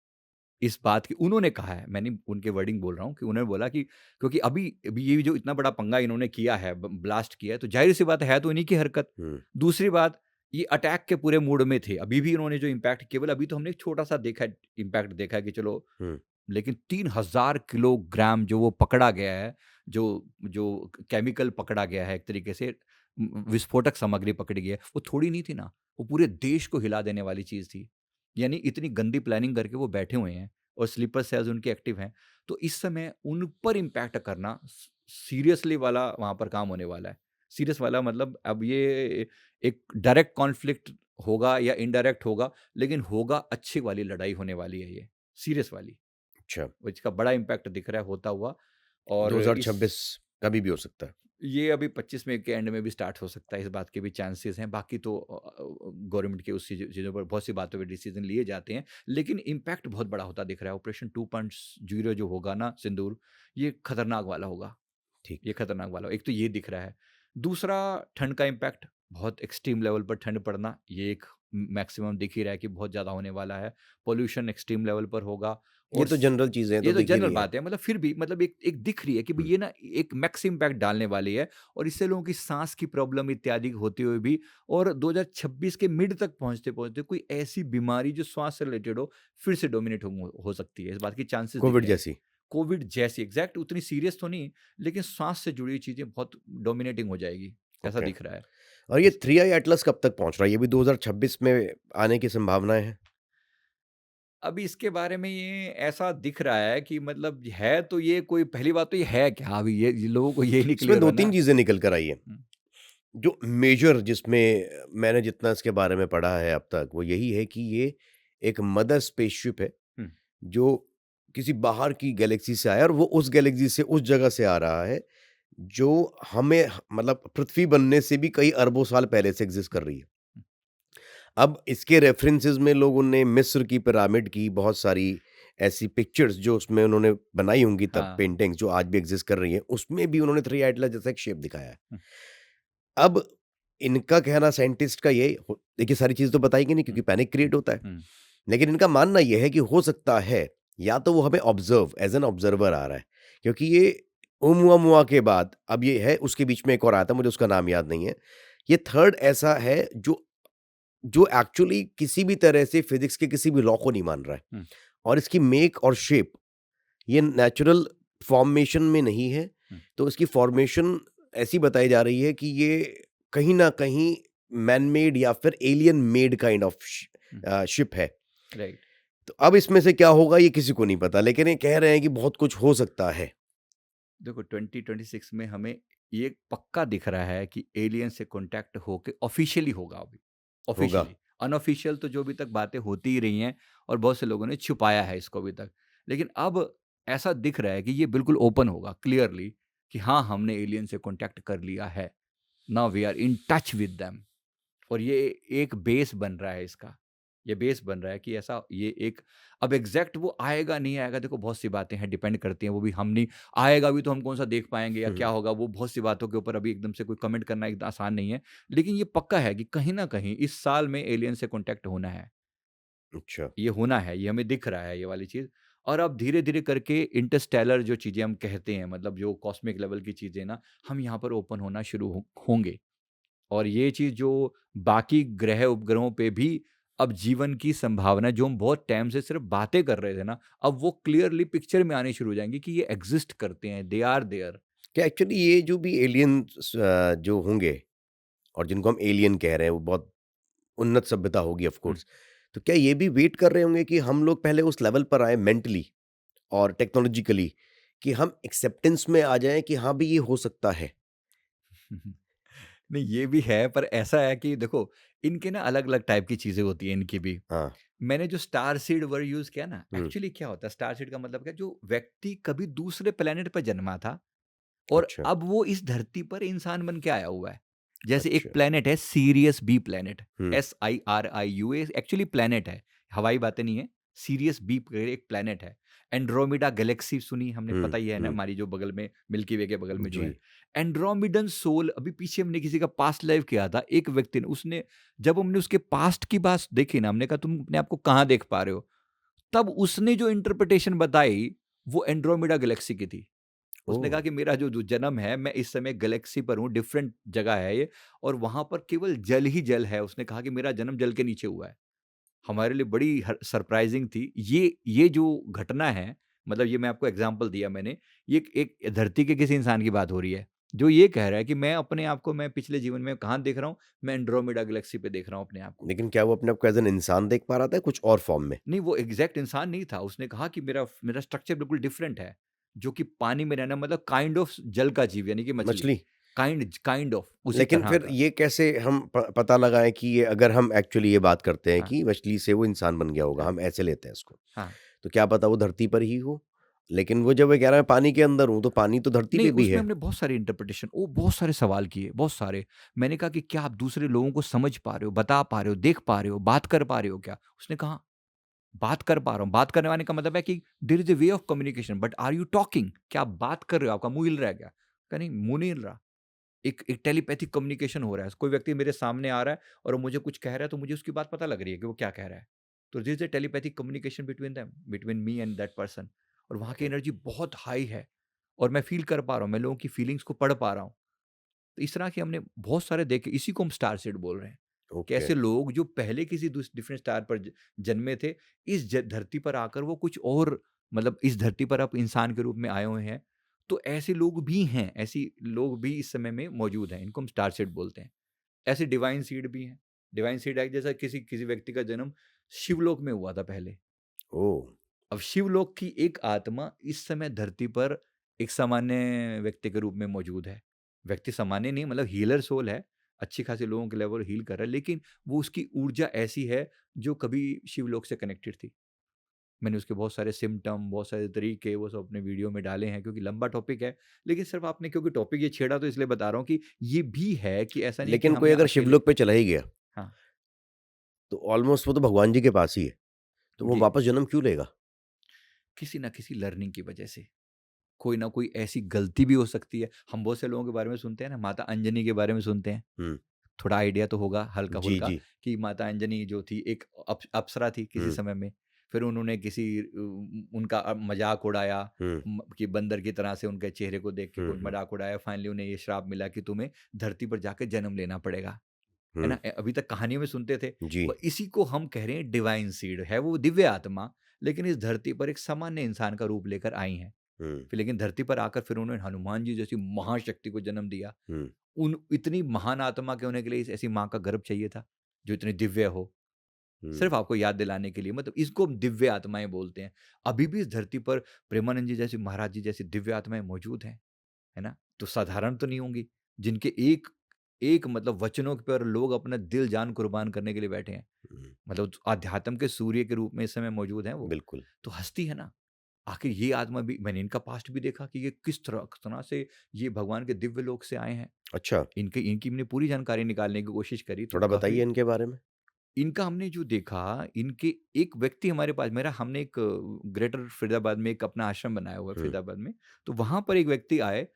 इस बात की उन्होंने कहा है, मैंने उनके वर्डिंग बोल रहा हूँ कि उन्होंने बोला कि क्योंकि अभी ये जो इतना बड़ा पंगा इन्होंने किया है, ब ब्लास्ट किया है, तो ज़ाहिर-सी बात है तो इन्हीं की हरकत। हुँ, दूसरी बात, ये अटैक के पूरे मूड में थे। अभी भी इन्होंने जो इम्पैक्ट केवल अभी तो हमने एक छोटा-सा देखा है, इम्पैक्ट देखा है कि चलो हुँ। लेकिन 3000 किलोग्राम जो वो पकड़ा गया है, जो जो केमिकल पकड़ा गया है एक तरीके से विस्फोटक सामग्री पकड़ी गई है, वो थोड़ी नहीं थी ना, वो पूरे देश को हिला देने वाली चीज़ थी। यानी इतनी गंदी प्लानिंग करके वो बैठे हुए हैं और स्लीपर सेल्स उनके एक्टिव हैं, तो इस समय उन पर इम्पैक्ट करना सीरियसली वाला वहाँ पर काम होने वाला है। सीरियस वाला मतलब अब ये एक डायरेक्ट कॉन्फ्लिक्ट होगा या इनडायरेक्ट होगा, लेकिन होगा अच्छी वाली लड़ाई होने वाली है ये, सीरियस वाली। अच्छा, इसका बड़ा इम्पैक्ट दिख रहा है होता हुआ और इस 2026 कभी भी हो सकता है। ये अभी 25 में के एंड में भी स्टार्ट हो सकता है, इस बात के भी चांसेस हैं। बाकी तो गवर्नमेंट के उस चीज़ों पर बहुत सी बातों पे डिसीजन लिए जाते हैं, लेकिन इम्पैक्ट बहुत बड़ा होता दिख रहा है। ऑपरेशन 2.0 जो होगा ना सिंदूर, ये खतरनाक वाला होगा। ये ठीक। खतरनाक वाला एक तो ये दिख रहा है। दूसरा ठंड का इम्पैक्ट बहुत एक्सट्रीम लेवल पर ठंड पड़ना, ये एक मैक्सिमम दिख ही रहा है कि बहुत ज़्यादा होने वाला है। पॉल्यूशन एक्सट्रीम लेवल पर होगा ये और तो जनरल चीज़ें हैं, तो ये तो दिख ही जनरल रही हैं। बात है मतलब फिर भी मतलब एक एक दिख रही है कि भई हुँ, ये ना एक मैक्स इम्पैक्ट डालने वाली है और इससे लोगों की साँस की प्रॉब्लम इत्यादि होते हुए भी और 2026 के मिड तक पहुँचते-पहुँचते कोई ऐसी बीमारी जो श्वास से रिलेटेड हो, फिर से डोमिनेट हो सकती है। इस बात की चांसेस दिख कोविड रहे हैं। जैसी। कोविड जैसी एग्ज़ैक्ट उतनी सीरियस तो नहीं, लेकिन श्वास से जुड़ी हुई चीज़ें बहुत डोमिनेटिंग हो जाएगी, ऐसा ओके। दिख रहा है। और ये इस थ्री आई एटलस कब तक पहुँच रहा है? ये भी 2026 में आने की संभावनाएँ हैं? अभी इसके बारे में ये ऐसा दिख रहा है कि मतलब है तो ये कोई पहली बात तो ये है क्या? अभी ये लोगों को ये नहीं इसमें क्लियर है 2-3 ना। चीज़ें निकल कर आई हैं। हुँ, जो मेजर जिसमें मैंने जितना इसके बारे में पढ़ा है अब तक, वो यही है कि ये एक मदर स्पेसशिप है, हुँ, जो किसी बाहर की गैलेक्सी से आया है और वो उस गैलेक्सी से उस जगह से आ रहा है, जो हमें मतलब पृथ्वी बनने से भी कई अरबों साल पहले से एग्ज़िस्ट कर हुँ, रही है। हुँ, अब इसके रेफरेंसेस में लोगों ने मिस्र की पिरामिड की बहुत सारी ऐसी पिक्चर्स जो उसमें उन्होंने बनाई होंगी तब हाँ, पेंटिंग्स जो आज भी एग्ज़िस्ट कर रही हैं, उसमें भी उन्होंने थ्री आइटला जैसा एक शेप दिखाया है। हुँ, अब इनका कहना साइंटिस्ट का ये हो देखिए सारी चीज़ तो बताएँगे नहीं हुँ, क्योंकि पैनिक हुँ, क्रिएट होता है। हुँ, लेकिन इनका मानना ये है कि हो सकता है, या तो वो हमें ऑब्ज़र्व एज़ एन ऑब्ज़र्वर आ रहा है, क्योंकि ये ओमुआ-मुआ के बाद अब ये है उसके बीच में एक और आया था मुझे उसका नाम याद नहीं है। ये थर्ड ऐसा है जो जो एक्चुअली किसी भी तरह से फिज़िक्स के किसी भी लॉ को नहीं मान रहा है हुँ, और इसकी मेक और शेप ये नेचुरल फ़ॉर्मेशन में नहीं है, हुँ, तो इसकी फ़ॉर्मेशन ऐसी बताई जा रही है कि ये कहीं न कहीं मैन मेड या फिर alien made kind of hmm, ship है। राइट। तो अब इसमें से क्या होगा ये किसी को नहीं पता, लेकिन ये कह रहे हैं कि बहुत कुछ हो सकता है। देखो 2026 में हमें ये पक्का दिख रहा है कि एलियन से कॉन्टैक्ट होके ऑफ़िशियली होगा अभी, होगा। ऑफ़िशियली। अनऑफ़िशियल तो जो अभी तक बातें होती ही रही हैं और बहुत से लोगों ने छुपाया है इसको अभी तक। लेकिन अब ऐसा दिख रहा है कि ये बिल्कुल ओपन होगा क्लियरली कि हाँ, हमने एलियन से कॉन्टैक्ट कर लिया है। Now we are in touch with them. और ये एक बेस बन रहा है इसका। ये बेस बन रहा है कि ऐसा ये एक अब एग्ज़ैक्ट वो आएगा, नहीं आएगा, देखो बहुत सी बातें हैं, डिपेंड करती हैं, वो भी हम नहीं आएगा भी तो हम कौन-सा देख पाएँगे या हुँ, क्या हुँ। होगा, वो बहुत सी बातों के ऊपर अभी एकदम से कोई कमेंट करना इतना आसान नहीं है। लेकिन ये पक्का है कि कहीं न कहीं इस साल में एलियन से कॉन्टैक्ट होना है। अच्छा। ये होना है, ये हमें दिख रहा है ये वाली चीज़। और अब धीरे-धीरे करके इंटरस्टेलर जो चीज़ें हम कहते हैं, मतलब जो कॉस्मिक लेवल की चीज़ें ना, हम यहाँ पर ओपन होना शुरू होंगे। और ये चीज़ जो बाकी ग्रह उपग्रहों पे भी अब जीवन की संभावना, जो हम बहुत टाइम से सिर्फ़ बातें कर रहे थे ना, अब वो क्लियरली पिक्चर में आनी शुरू हो जाएँगी कि ये एग्ज़िस्ट करते हैं, दे आर देयर। क्या एक्चुअली ये जो भी एलियंस जो होंगे और जिनको हम एलियन कह रहे हैं, वो बहुत उन्नत सभ्यता होगी ऑफ हुँ। कोर्स। तो क्या ये भी वेट कर रहे होंगे कि हम लोग पहले उस लेवल पर आएँ मेंटली और टेक्नोलॉजिकली कि हम एक्सेप्टेंस में आ जाएँ कि हाँ, भई ये हो सकता है? नहीं, ये भी है, पर ऐसा है कि देखो, इनके ना अलग-अलग टाइप की चीज़ें होती हैं इनकी भी। हाँ। मैंने जो स्टार सीड वर्ड यूज़ किया ना, हुँ। एक्चुअली क्या होता है स्टार सीड का मतलब क्या, जो व्यक्ति कभी दूसरे प्लैनेट पे जन्मा था और अच्छा, अब वो इस धरती पर इंसान बन के आया हुआ है। जैसे एक अच्छा। प्लैनेट है सीरियस बी प्लैनेट, हुँ, SIRIUS, एक्चुअली प्लैनेट है, हवाई बातें नहीं है। सीरियस बी करके एक प्लैनेट है। एंड्रोमेडा गैलेक्सी सुनी हमने, हुँ, पता ही है ना, हुँ। हमारी जो बगल में मिल्की वे के बगल में जो जी। है। एंड्रोमेडन सोल, अभी पीछे हमने किसी का पास्ट लाइफ किया था, एक व्यक्ति ने, उसने, जब हमने उसके पास्ट की बात देखी ना, हमने कहा तुम अपने आप को कहाँ देख पा रहे हो? तब उसने जो इंटरप्रिटेशन बताई, वो एंड्रोमेडा गैलेक्सी की थी। उसने ओह! कहा कि मेरा जो जो जन्म है, मैं इस समय गैलेक्सी पर हूँ, डिफरेंट जगह है ये, और वहाँ पर केवल जल ही जल है। उसने कहा कि मेरा जन्म जल के नीचे हुआ है। हमारे लिए बड़ी सरप्राइजिंग थी। ये जो घटना है, मतलब ये मैं आपको एग्ज़ाम्पल दिया मैंने, ये एक एक धरती के किसी इंसान की बात हो रही है, जो ये कह रहा है कि मैं अपने आप को, मैं पिछले जीवन में कहाँ देख रहा हूँ, मैं एंड्रोमेडा गैलेक्सी पे देख रहा हूँ अपने आप को। लेकिन क्या वो अपने आप को एज़ एन इंसान देख पा रहा था या कुछ और फ़ॉर्म में? नहीं, वो एग्ज़ैक्ट इंसान नहीं था। उसने कहा कि मेरा मेरा स्ट्रक्चर बिल्कुल डिफरेंट है, जो कि पानी में रहना, मतलब काइंड ऑफ जल का जीव, यानी कि मछली। मछली? काइंड काइंड ऑफ उसी लेकिन तरह फिर का। ये कैसे हम पता लगाएँ कि ये अगर हम एक्चुअली ये बात करते हैं हाँ, कि मछली से वो इंसान बन गया होगा, हाँ, हम ऐसे लेते हैं इसको। हाँ। तो क्या पता वो धरती पर ही हो? लेकिन वो जब वो कह रहा है पानी के अंदर हूँ, तो पानी तो धरती नहीं, पे भी उसमें है। हमने बहुत सारे इंटरप्रिटेशन, बहुत सारे सवाल किए, बहुत सारे। मैंने कहा कि क्या आप दूसरे लोगों को समझ पा रहे हो, बता पा रहे हो, देख पा रहे हो, बात कर पा रहे हो क्या? उसने कहा, बात कर पा रहा हूँ। बात करने वाले का मतलब है कि there is a way of communication, but are you talking? क्या आप बात कर रहे हो? आपका मुँह हिल रहा है क्या? कहा नहीं, मुँह नहीं हिल रहा। एक एक टेलीपैथिक कम्युनिकेशन हो रहा है। कोई व्यक्ति मेरे सामने आ रहा है और वो मुझे कुछ कह रहा है, तो मुझे उसकी बात पता लग रही है कि वो क्या कह रहा है। तो this is a telepathic communication between them, between me and that person. और वहाँ की एनर्जी बहुत हाई है और मैं फ़ील कर पा रहा हूँ, मैं लोगों की फीलिंग्स को पढ़ पा रहा हूँ। तो इस तरह के हमने बहुत सारे देखे, इसी को हम स्टार सीड बोल रहे हैं। कि ओके। ऐसे लोग जो पहले किसी डिफरेंट स्टार पर जन्मे थे, इस धरती पर आकर वो कुछ और, मतलब इस धरती पर अब इंसान के रूप में आए हुए हैं। तो ऐसे लोग भी हैं, ऐसी लोग भी इस समय में मौजूद हैं, इनको हम स्टार सीड बोलते हैं। ऐसे डिवाइन सीड भी हैं। डिवाइन सीड है, जैसा किसी किसी व्यक्ति का जन्म शिवलोक में हुआ था पहले। ओह! अब शिवलोक की एक आत्मा इस समय धरती पर एक सामान्य व्यक्ति के रूप में मौजूद है। व्यक्ति सामान्य नहीं, मतलब हीलर सोल है, अच्छी खासी लोगों के लेवल हील कर रहा है, लेकिन वो उसकी ऊर्जा ऐसी है जो कभी शिवलोक से कनेक्टेड थी। मैंने उसके बहुत सारे सिम्पटम, बहुत सारे तरीके वो सब अपने वीडियो में डाले हैं, क्योंकि लंबा टॉपिक है। लेकिन सिर्फ़ आपने क्योंकि टॉपिक ये छेड़ा, तो इसलिए बता रहा हूँ कि ये भी है, कि ऐसा नहीं है कि लेकिन हम कोई यहाँ अगर अकेले। शिवलोक पे चला ही गया, हाँ, तो ऑलमोस्ट वो तो भगवान जी के पास ही है। तो वो जी। वापस जन्म क्यों लेगा? किसी न किसी लर्निंग की वजह से। कोई ना कोई ऐसी गलती भी हो सकती है। हम बहुत से लोगों के बारे में सुनते हैं ना, माता अंजनी के बारे में सुनते हैं। हुँ। थोड़ा आइडिया तो होगा जी, हल्का-फुल्का, जी। कि माता अंजनी जो थी एक अप्सरा थी किसी हुँ, समय में। फिर उन्होंने उनका मज़ाक उड़ाया, हुँ, कि बंदर की तरह से उनके चेहरे को देख के हुँ, कोई हुँ, मज़ाक उड़ाया। फाइनली उन्हें ये श्राप मिला कि तुम्हें धरती पर जाके जन्म लेना पड़ेगा। है हुँ। ना? अभी तक कहानियों में सुनते थे। जी। इसी को हम कह रहे हैं डिवाइन सीड है, वो दिव्य आत्मा, लेकिन इस धरती पर एक सामान्य इंसान का रूप लेकर आई हैं। हुँ, फिर लेकिन धरती पर आकर फिर उन्होंने हनुमान जी जैसी महाशक्ति को जन्म दिया। हुँ, उन इतनी महान आत्मा के होने के लिए ऐसी माँ का गर्भ चाहिए था, जो इतनी दिव्य हो। हुँ। सिर्फ़ आपको याद दिलाने के लिए, मतलब इसको हम दिव्य आत्माएँ बोलते हैं। अभी भी इस धरती पर प्रेमानंद जी जैसे, महाराज जी जैसी दिव्य आत्माएँ मौजूद हैं, है ना? तो साधारण तो नहीं होंगी, जिनके एक एक मतलब वचनों पर लोग अपना दिल जान कुर्बान करने के लिए बैठे हैं। हुँ, मतलब अध्यात्म के सूर्य के रूप में इस समय मौजूद हैं वो। बिल्कुल। तो हस्ती है ना। आखिर ये आत्मा भी, मैंने इनका पास्ट भी देखा कि ये किस तरह से ये भगवान के दिव्य लोक से आए हैं। अच्छा, इनकी इनकी हमने पूरी जानकारी निकालने की कोशिश करी, तो थोड़ा बताइए काफ़ी। इनके बारे में? इनका हमने जो देखा, इनके एक व्यक्ति हमारे पास, मेरा हमने एक ग्रेटर फ़रीदाबाद में एक अपना आश्रम बनाया हुआ है हुँ, फ़रीदाबाद में। तो वहाँ पर एक व्यक्ति आए,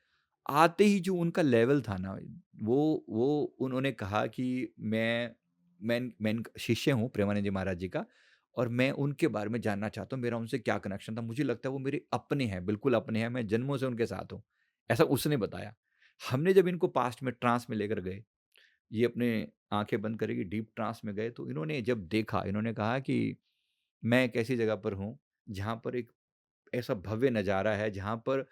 आते ही जो उनका लेवल था ना, वो उन्होंने कहा कि मैं इनका शिष्य हूँ प्रेमानंद जी महाराज जी का, और मैं उनके बारे में जानना चाहता हूँ, मेरा उनसे क्या कनेक्शन था। मुझे लगता है वो मेरे अपने हैं, बिल्कुल अपने हैं, मैं जन्मों से उनके साथ हूँ। ऐसा उसने बताया। हमने जब इनको पास्ट में ट्रांस में लेकर गए, ये अपने आँखें बंद करके डीप ट्रांस में गए, तो इन्होंने जब देखा, इन्होंने कहा कि मैं एक ऐसी जगह पर हूँ, जहाँ पर एक ऐसा भव्य नज़ारा है, जहाँ पर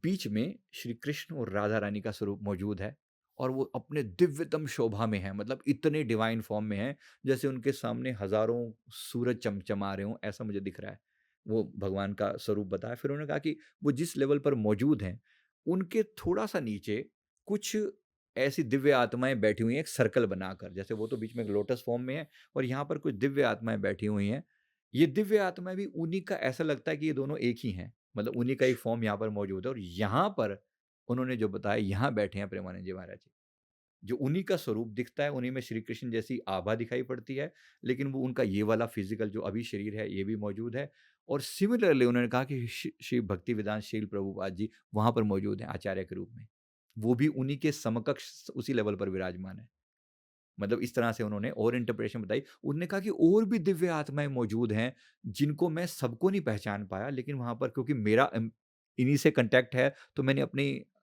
बीच में श्री कृष्ण और राधा रानी का स्वरूप मौजूद है और वो अपने दिव्यतम शोभा में हैं, मतलब इतने डिवाइन फॉर्म में हैं, जैसे उनके सामने हज़ारों सूरज चमचमा रहे हों, ऐसा मुझे दिख रहा है। वो भगवान का स्वरूप बताया। फिर उन्होंने कहा कि वो जिस लेवल पर मौजूद हैं, उनके थोड़ा-सा नीचे कुछ ऐसी दिव्य आत्माएँ बैठी हुई हैं, एक सर्कल बनाकर। जैसे वो तो बीच में एक लोटस फॉर्म में है और यहाँ पर कुछ दिव्य आत्माएँ बैठी हुई हैं। ये दिव्य आत्मा भी उन्हीं का, ऐसा लगता है कि ये दोनों एक ही हैं। मतलब उन्हीं का एक फ़ॉर्म यहाँ पर मौजूद है और यहाँ पर उन्होंने जो बताया, यहाँ बैठे हैं प्रेमानंद जी महाराज जी। जो उन्हीं का स्वरूप दिखता है, उन्हीं में श्री कृष्ण जैसी आभा दिखाई पड़ती है, लेकिन वो उनका ये वाला फ़िज़िकल जो अभी शरीर है, ये भी मौजूद है। और सिमिलरली उन्होंने कहा कि श्री भक्ति वेदांत शील प्रभुपाद जी वहाँ पर मौजूद हैं आचार्य के रूप में। वो भी उन्हीं के समकक्ष उसी लेवल पर विराजमान है। मतलब इस तरह से उन्होंने और इंटरप्रिटेशन बताई। उन्होंने कहा कि और भी दिव्य आत्माएँ मौजूद हैं, जिनको मैं सबको नहीं पहचान पाया, लेकिन वहाँ पर क्योंकि मेरा इन्हीं से कॉन्टैक्ट है, तो मैंने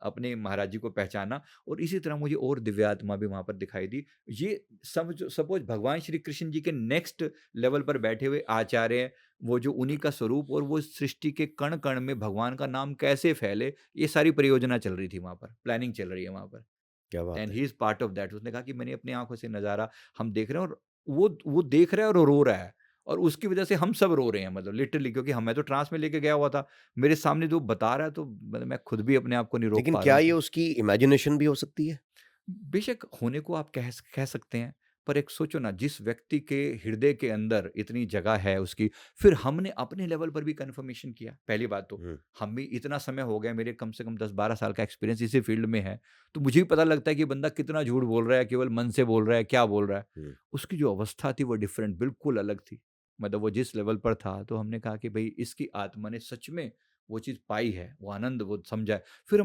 अपने महाराज जी को पहचाना और इसी तरह मुझे और दिव्य आत्मा भी वहाँ पर दिखाई दी। ये समझो, सपोज़ भगवान श्री कृष्ण जी के नेक्स्ट लेवल पर बैठे हुए आचार्य, वो जो उन्हीं का स्वरूप और वो सृष्टि के कण-कण में भगवान का नाम कैसे फैले, ये सारी परियोजना चल रही थी वहाँ पर, प्लानिंग चल रही है वहाँ पर। क्या बात एंड है! He is part of that. उसने कहा कि मैंने अपनी आँखों से नज़ारा हम देख रहे हैं और वो देख रहा है और रो रहा है और उसकी वज़ह से हम सब रो रहे हैं, मतलब लिटरली, क्योंकि मैं तो ट्रांस में लेके गया हुआ था। मेरे सामने जो बता रहा है, तो मतलब मैं खुद भी अपने आप को नहीं रोक लेकिन पा रहा क्या हूँ ये कि उसकी इमेजिनेशन भी हो सकती है? बेशक होने को आप कह सकते हैं, पर एक सोचो ना, जिस व्यक्ति के हृदय के अंदर इतनी जगह है उसकी, फिर हमने अपने लेवल पर भी कन्फर्मेशन किया। पहली बात तो, हुँ, हम भी इतना समय हो गया, मेरे कम से कम 10-12 साल का एक्सपीरियंस इसी फील्ड में है, तो मुझे भी पता लगता है कि बंदा कितना झूठ बोल रहा है, केवल मन से बोल रहा है, क्या बोल रहा है। हुँ। उसकी जो अवस्था थी वो डिफरेंट, बिल्कुल अलग थी। मतलब वो जिस लेवल पर था, तो हमने कहा कि भई इसकी आत्मा ने सच में वो चीज़ पाई है, वो आनंद वो समझा है। फिर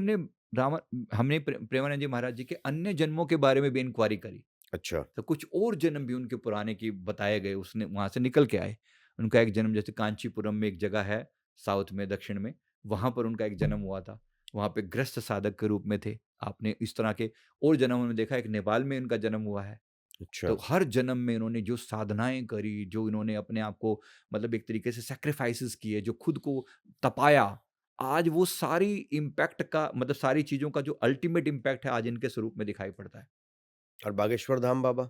रामा हमने प्रेमानंद जी महाराज जी के अन्य जन्मों के बारे में भी इंक्वायरी करी। अच्छा, तो कुछ और जन्म भी उनके पुराने की बताए गए, उसने वहाँ से निकल के आए। उनका एक जन्म जैसे कांचीपुरम में एक जगह है, साउथ में, दक्षिण में, वहाँ पर उनका एक जन्म हुआ था। वहाँ पे गृहस्थ साधक के रूप में थे। आपने इस तरह के और जन्मों में देखा, एक नेपाल में इनका जन्म हुआ है। अच्छा। तो हर जन्म में इन्होंने जो साधनाएँ करी, जो इन्होंने अपने आप को मतलब एक तरीके से सैक्रिफाइसेस किए, जो खुद को तपाया, आज वो सारी इम्पैक्ट का, मतलब सारी चीज़ों का जो अल्टीमेट इम्पैक्ट है, आज इनके स्वरूप में दिखाई पड़ता है। और बागेश्वर धाम बाबा?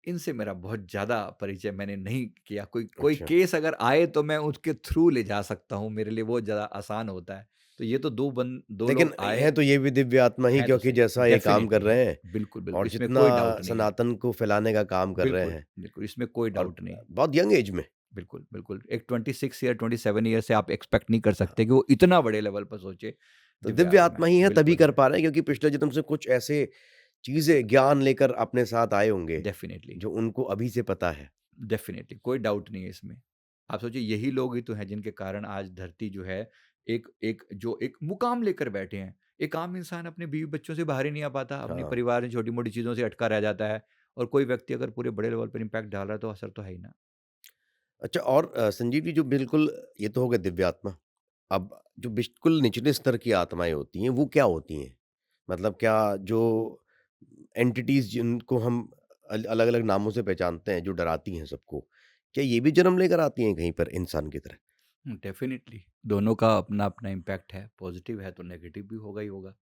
इनसे मेरा बहुत ज़्यादा परिचय मैंने नहीं किया। कोई कोई अच्छा। केस अगर आए तो मैं उसके थ्रू ले जा सकता हूँ, मेरे लिए वो ज़्यादा आसान होता है। तो ये तो 2 लेकिन लोग आए, हैं तो ये भी दिव्य आत्मा ही, हैं तो क्योंकि सही, जैसा ये काम कर डेफ़िनिटली रहे हैं। हैं बिल्कुल, बिल्कुल, और इसमें जितना कोई डाउट नहीं है। सनातन को फैलाने का काम कर रहे बिल्कुल, हैं बिल्कुल, इसमें कोई और डाउट नहीं। बहुत यंग एज में। बिल्कुल, बिल्कुल। एक 26 ईयर, 27 ईयर से आप एक्सपेक्ट नहीं कर हाँ, सकते कि वो इतना बड़े लेवल पर सोचे। तो दिव्य दिव्य आत्मा आत्मा है, ही है, तभी बिल्कुल कर है। पा रहे हैं क्योंकि पिछले जन्म से कुछ ऐसे चीज़ें, ज्ञान लेकर अपने साथ आए होंगे, डेफ़िनिटली। जो उनको अभी से पता है। डेफ़िनेटली, कोई डाउट नहीं है इसमें। आप सोचिए, यही लोग ही तो हैं जिनके कारण आज धरती जो है, एक एक जो एक मुकाम लेकर बैठे हैं। एक आम इंसान अपने बीवी-बच्चों से बाहर ही नहीं आ पाता, अपने हाँ। परिवार में छोटी-मोटी चीज़ों से अटका रह जाता है और कोई व्यक्ति अगर पूरे बड़े लेवल पर इम्पैक्ट डाल रहा है, तो असर तो है ही ना। अच्छा, और संजीव जी, जो बिल्कुल ये तो हो गए दिव्य आत्मा। अब जो बिल्कुल निचले स्तर की आत्माएँ होती हैं, वो क्या होती हैं? मतलब क्या जो एंटिटीज़ जिनको हम अलग-अलग नामों से पहचानते हैं, जो डराती हैं सबको, क्या ये भी जन्म लेकर आती हैं कहीं पर इंसान की तरह? डेफ़िनिटली दोनों का अपना-अपना इम्पैक्ट है, पॉज़िटिव है तो नेगेटिव भी होगा ही होगा।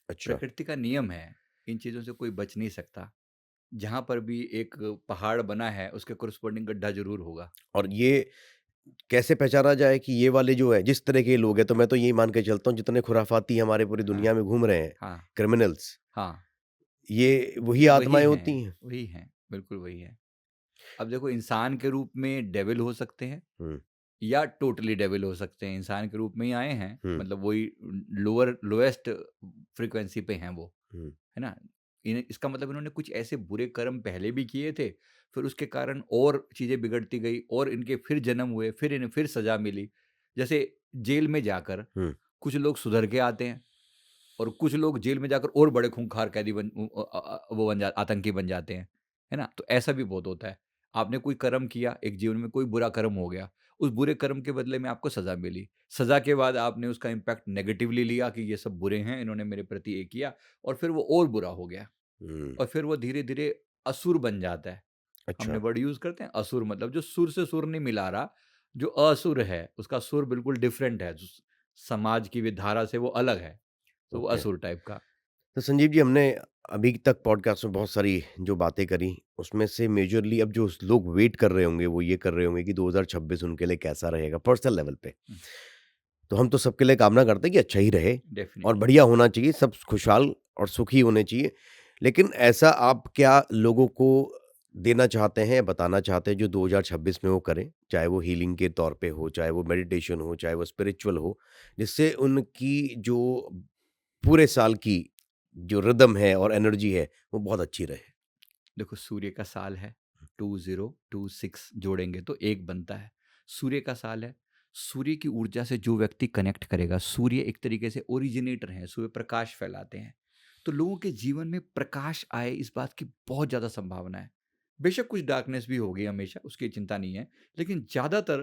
अच्छा। प्रकृति का नियम है, इन चीज़ों से कोई बच नहीं सकता। जहाँ पर भी एक पहाड़ बना है, उसके कॉरेस्पॉन्डिंग गड्ढा ज़रूर होगा। और ये कैसे पहचाना जाए कि ये वाले जो है, जिस तरह के लोग हैं, तो मैं तो यही मान के चलता हूँ जितने खुराफाती हमारे पूरी हाँ, दुनिया में घूम रहे हैं, हाँ, क्रिमिनल्स, हाँ। ये वही वही आत्माएँ होती हैं, हैं? वही हैं, बिल्कुल वही हैं। अब देखो, इंसान के रूप में डेविल हो सकते हैं हुँ, या टोटली डेविल हो सकते हैं। इंसान के रूप में ही आए हैं, हुँ, मतलब वही लोएस्ट फ्रीक्वेंसी पे हैं वो, हुँ। है ना? इसका मतलब इन्होंने कुछ ऐसे बुरे कर्म पहले भी किए थे, फिर उसके कारण और चीज़ें बिगड़ती गई और इनके फिर जन्म हुए, फिर इन्हें फिर सज़ा मिली। जैसे जेल में जाकर हुँ। कुछ लोग सुधर के आते हैं और कुछ लोग जेल में जाकर और बड़े खूंखार कैदी वो बन जा आतंकी बन जाते हैं, है ना? तो ऐसा भी बहुत होता है। आपने कोई कर्म किया, एक जीवन में कोई बुरा कर्म हो गया, उस बुरे कर्म के बदले में आपको सज़ा मिली। सज़ा के बाद आपने उसका इम्पैक्ट नेगेटिवली लिया कि ये सब बुरे हैं, इन्होंने मेरे प्रति ये किया, और फिर वो और बुरा हो गया, हुँ, और फिर वो धीरे-धीरे असुर बन जाता है। हमने अच्छा। वर्ड यूज़ करते हैं असुर, मतलब जो सुर से सुर नहीं मिला रहा, जो असुर है, उसका सुर बिल्कुल डिफरेंट है, समाज की विधारा से वो अलग है, तो वो ओके। असुर टाइप का। तो संजीव जी, हमने अभी तक पॉडकास्ट में बहुत सारी जो बातें करी, उसमें से मेजरली अब जो लोग वेट कर रहे होंगे, वो ये कर रहे होंगे कि 2026 उनके लिए कैसा रहेगा पर्सनल लेवल पे। हुँ, तो हम तो सबके लिए कामना करते हैं कि अच्छा ही रहे और डेफ़िनिटली। बढ़िया होना चाहिए, सब खुशहाल और सुखी होने चाहिए। लेकिन ऐसा आप क्या लोगों को देना चाहते हैं, बताना चाहते हैं जो 2026 में वो करें? चाहे वो हीलिंग के तौर पे हो, चाहे वो मेडिटेशन हो, चाहे वो स्पिरिचुअल हो, जिससे उनकी जो पूरे साल की जो रिदम है और एनर्जी है, वो बहुत अच्छी रहे? देखो, सूर्य का साल है, 2026 जोड़ेंगे तो 1 बनता है। सूर्य का साल है, सूर्य की ऊर्जा से जो व्यक्ति कनेक्ट करेगा, सूर्य एक तरीके से ओरिजिनेटर हैं, सूर्य प्रकाश फैलाते हैं। तो लोगों के जीवन में प्रकाश आए, इस बात की बहुत ज़्यादा संभावना है। बेशक कुछ डार्कनेस भी होगी हमेशा, उसकी चिंता नहीं है, लेकिन ज़्यादातर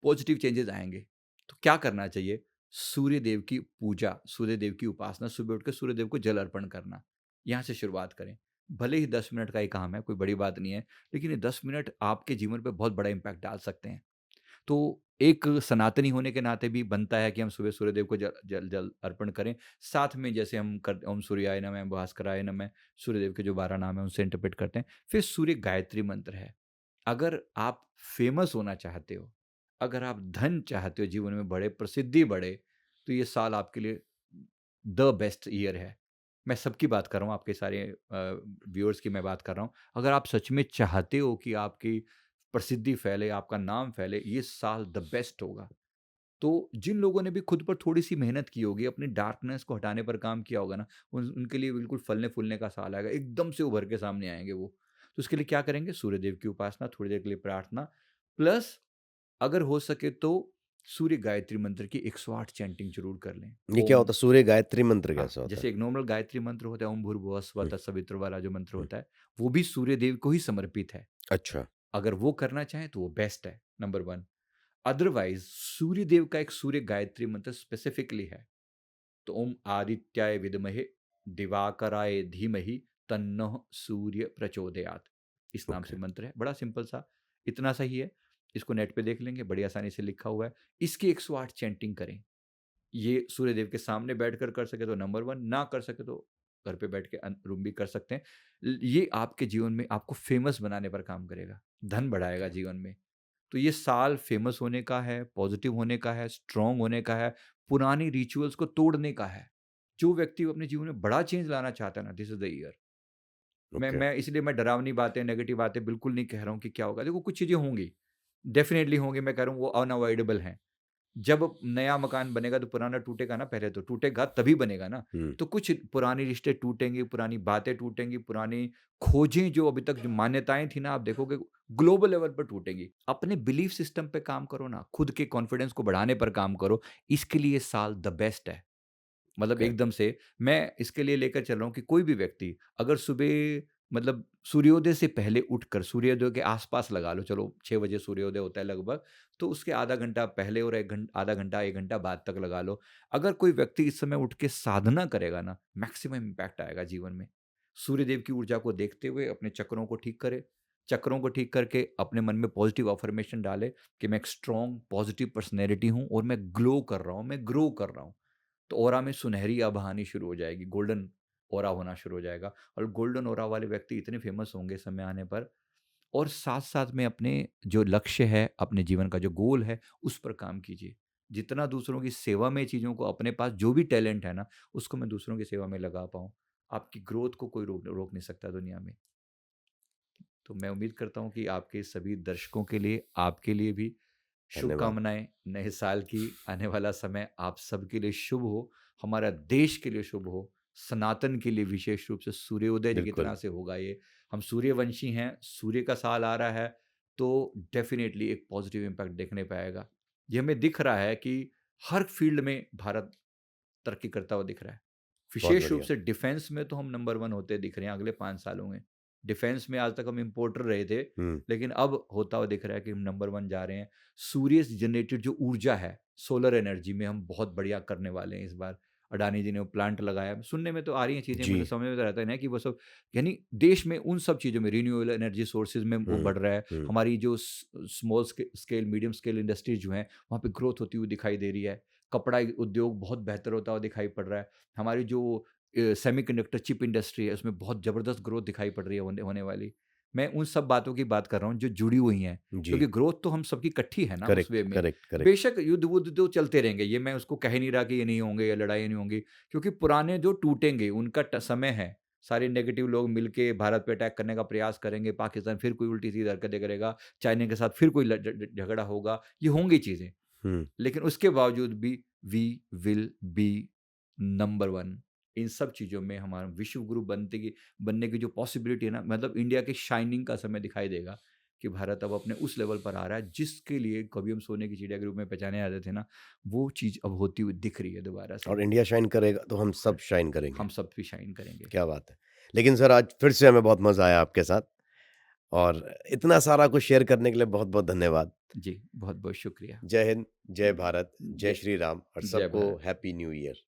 पॉजिटिव चेंजेस आएँगे। तो क्या करना चाहिए? सूर्य देव की पूजा, सूर्य देव की उपासना, सुबह उठ के सूर्य देव को जल अर्पण करना। यहाँ से शुरुआत करें। भले ही 10 मिनट का ही काम है, कोई बड़ी बात नहीं है, लेकिन ये 10 मिनट आपके जीवन पे बहुत बड़ा इम्पैक्ट डाल सकते हैं। तो एक सनातनी होने के नाते भी बनता है कि हम सुबह सूर्यदेव को जल जल जल अर्पण करें। साथ में जैसे हम कर ओम सूर्याय नमः, भास्कराय नमः, सूर्यदेव के जो 12 नाम हैं उनसे इंटरप्रेट करते हैं। फिर सूर्य गायत्री मंत्र है। अगर आप फेमस होना चाहते हो, अगर आप धन चाहते हो, जीवन में बढ़े, प्रसिद्धि बढ़े, तो ये साल आपके लिए द बेस्ट ईयर है। मैं सबकी बात कर रहा हूँ, आपके सारे व्यूअर्स की मैं बात कर रहा हूँ। अगर आप सच में चाहते हो कि आपकी प्रसिद्धि फैले, आपका नाम फैले, ये साल द बेस्ट होगा। तो जिन लोगों ने भी खुद पर थोड़ी-सी मेहनत की होगी, अपनी डार्कनेस को हटाने पर काम किया होगा ना, उनके लिए बिल्कुल फलने-फूलने का साल आएगा, एकदम से उभर के सामने आएँगे वो। तो उसके लिए क्या करेंगे? सूर्यदेव की उपासना, थोड़ी देर के लिए प्रार्थना, प्लस अगर हो सके तो सूर्य गायत्री मंत्र की 108 चैंटिंग ज़रूर कर लें। ये क्या ओम होता है? सूर्य गायत्री मंत्र हाँ, कैसा होता जैसे है? एक नॉर्मल गायत्री मंत्र होता है, ओम भूर्भुवः स्वः हुँ, तत्सवितुर् वाला जो मंत्र हुँ। होता है, वो भी सूर्य देव को ही समर्पित है। अच्छा, अगर वो करना चाहें तो वो बेस्ट है, नंबर 1। अदरवाइज़ सूर्य देव का एक सूर्य गायत्री मंत्र स्पेसिफिकली है। तो ओम आदित्याय विद्महे दिवाकराय धीमहि तन्नः सूर्य प्रचोदयात्, इस नाम ओके। से मंत्र है, बड़ा सिंपल सा, इतना सा ही है। इसको नेट पे देख लेंगे, बड़ी आसानी से लिखा हुआ है। इसकी 108 चैंटिंग करें। ये सूर्यदेव के सामने बैठकर कर सके तो नंबर 1, ना कर सके तो घर पे बैठ के रूम भी कर सकते हैं। ये आपके जीवन में आपको फेमस बनाने पर काम करेगा, धन बढ़ाएगा जीवन में। तो ये साल फेमस होने का है, पॉजिटिव होने का है, स्ट्रॉन्ग होने का है, पुरानी रिचुअल्स को तोड़ने का है। जो व्यक्ति अपने जीवन में बड़ा चेंज लाना चाहता है ना, this is the year. Okay. मैं इसलिए मैं डरावनी बातें, नेगेटिव बातें बिल्कुल नहीं कह रहा हूँ कि क्या होगा। देखो, कुछ चीज़ें होंगी, डेफ़िनिटली होंगी, मैं कह रहा हूँ वो अनअवॉइडेबल हैं। जब नया मकान बनेगा तो पुराना टूटेगा ना, पहले तो टूटेगा तभी बनेगा ना। हुँ, तो कुछ पुराने रिश्ते टूटेंगे, पुरानी बातें टूटेंगी, पुरानी खोजें जो अभी तक जो मान्यताएँ थी ना, आप देखोगे ग्लोबल लेवल पर टूटेंगी। अपने बिलीफ सिस्टम पे काम करो ना, खुद के कॉन्फिडेंस को बढ़ाने पर काम करो, इसके लिए ये साल द बेस्ट है। मतलब ओके। एकदम से मैं इसके लिए लेकर चल रहा हूँ कि कोई भी व्यक्ति अगर सुबह, मतलब सूर्योदय से पहले उठकर, सूर्योदय के आस-पास लगा लो, चलो 6 बजे सूर्योदय होता है लगभग, तो उसके आधा घंटा पहले और 1 आधा घंटा 1 घंटा बाद तक लगा लो। अगर कोई व्यक्ति इस समय उठ के साधना करेगा ना, मैक्सिमम इम्पैक्ट आएगा जीवन में। सूर्यदेव की ऊर्जा को देखते हुए अपने चक्रों को ठीक करे, चक्रों को ठीक करके अपने मन में पॉजिटिव अफ़र्मेशन डाले कि मैं एक स्ट्रॉन्ग पॉजिटिव पर्सनैलिटी हूँ और मैं ग्लो कर रहा हूँ, मैं ग्रो कर रहा हूँ। तो ऑरा में सुनहरी आभा आनी शुरू हो जाएगी, गोल्डन ऑरा होना शुरू हो जाएगा, और गोल्डन ऑरा वाले व्यक्ति इतने फेमस होंगे समय आने पर। और साथ-साथ में अपने जो लक्ष्य है, अपने जीवन का जो गोल है, उस पर काम कीजिए। जितना दूसरों की सेवा में चीज़ों को, अपने पास जो भी टैलेंट है ना, उसको मैं दूसरों की सेवा में लगा पाऊँ। आपकी ग्रोथ को कोई रोक रोक नहीं सकता दुनिया में। तो मैं उम्मीद करता हूँ कि आपके सभी दर्शकों के लिए, आपके लिए भी धन्यवाद। शुभकामनाएँ, नए साल की। आने वाला समय आप सबके लिए शुभ हो, हमारा देश के लिए शुभ हो, सनातन के लिए विशेष रूप से सूर्योदय जी की बिल्कुल, तरह से होगा ये। हम सूर्यवंशी हैं, सूर्य का साल आ रहा है, तो डेफ़िनिटली एक पॉज़िटिव इम्पैक्ट देखने पाएगा। ये हमें दिख रहा है कि हर फ़ील्ड में भारत तरक्की करता हुआ दिख रहा है। बहुत विशेष रूप बढ़िया। से डिफेंस में तो हम नंबर 1 होते दिख रहे हैं अगले 5 सालों में। डिफेंस में आज तक हम इम्पोर्टर रहे थे, हुँ, लेकिन अब होता हुआ दिख रहा है कि हम नंबर 1 जा रहे हैं। सूर्य से जनरेटेड जो ऊर्जा है, सोलर एनर्जी में हम बहुत बढ़िया करने वाले हैं इस बार। अडानी जी ने वो प्लांट लगाया। सुनने में तो आ रही हैं चीज़ें, जी। मतलब समझ में तो रहता है ना कि वो सब, यानी देश में उन सब चीज़ों में रिन्यूएबल एनर्जी सोर्सेज़ में वो हुँ, बढ़ रहा है। हुँ, हमारी जो small scale, medium scale industries जो हैं, वहाँ पे ग्रोथ होती हुई दिखाई दे रही है। कपड़ा उद्योग बहुत बेहतर होता हुआ दिखाई पड़ रहा है। हमारी जो सेमीकंडक्टर चिप इंडस्ट्री है, उसमें बहुत ज़बरदस्त ग्रोथ दिखाई पड़ रही है होने होने वाली। मैं उन सब बातों की बात कर रहा हूँ जो जुड़ी हुई हैं, जी। क्योंकि ग्रोथ तो हम सबकी इकट्ठी है ना उस करेक्ट, वे में। Correct, correct. बेशक युद्ध-वुद्ध तो चलते रहेंगे, ये मैं उसको कह नहीं रहा कि ये नहीं होंगे या लड़ाइयाँ नहीं होंगी, क्योंकि पुराने जो टूटेंगे उनका समय है। सारे नेगेटिव लोग मिलके भारत पे अटैक करने का प्रयास करेंगे, पाकिस्तान फिर कोई उल्टी-सीधी हरकतें करेगा, चाइना के साथ फिर कोई ल ज ज झगड़ा होगा, ये होंगी चीज़ें। हुँ, लेकिन उसके बावजूद भी वी विल बी नंबर 1 इन सब चीज़ों में। हमारा विश्व गुरु बनने की जो पॉसिबिलिटी है ना, मतलब इंडिया के शाइनिंग का समय दिखाई देगा कि भारत अब अपने उस लेवल पर आ रहा है जिसके लिए कभी हम सोने की चिड़िया के रूप में पहचाने जाते थे ना, वो चीज़ अब होती हुई दिख रही है दोबारा से। और इंडिया शाइन करेगा तो हम सब शाइन करेंगे। हम सब भी शाइन करेंगे। क्या बात है! लेकिन सर आज फिर से हमें बहुत मज़ा आया आपके साथ और इतना सारा कुछ शेयर करने के लिए बहुत-बहुत धन्यवाद। जी, बहुत-बहुत शुक्रिया। जय हिंद, जय भारत, जय जय श्री राम और जय सबको भारत। Happy new year.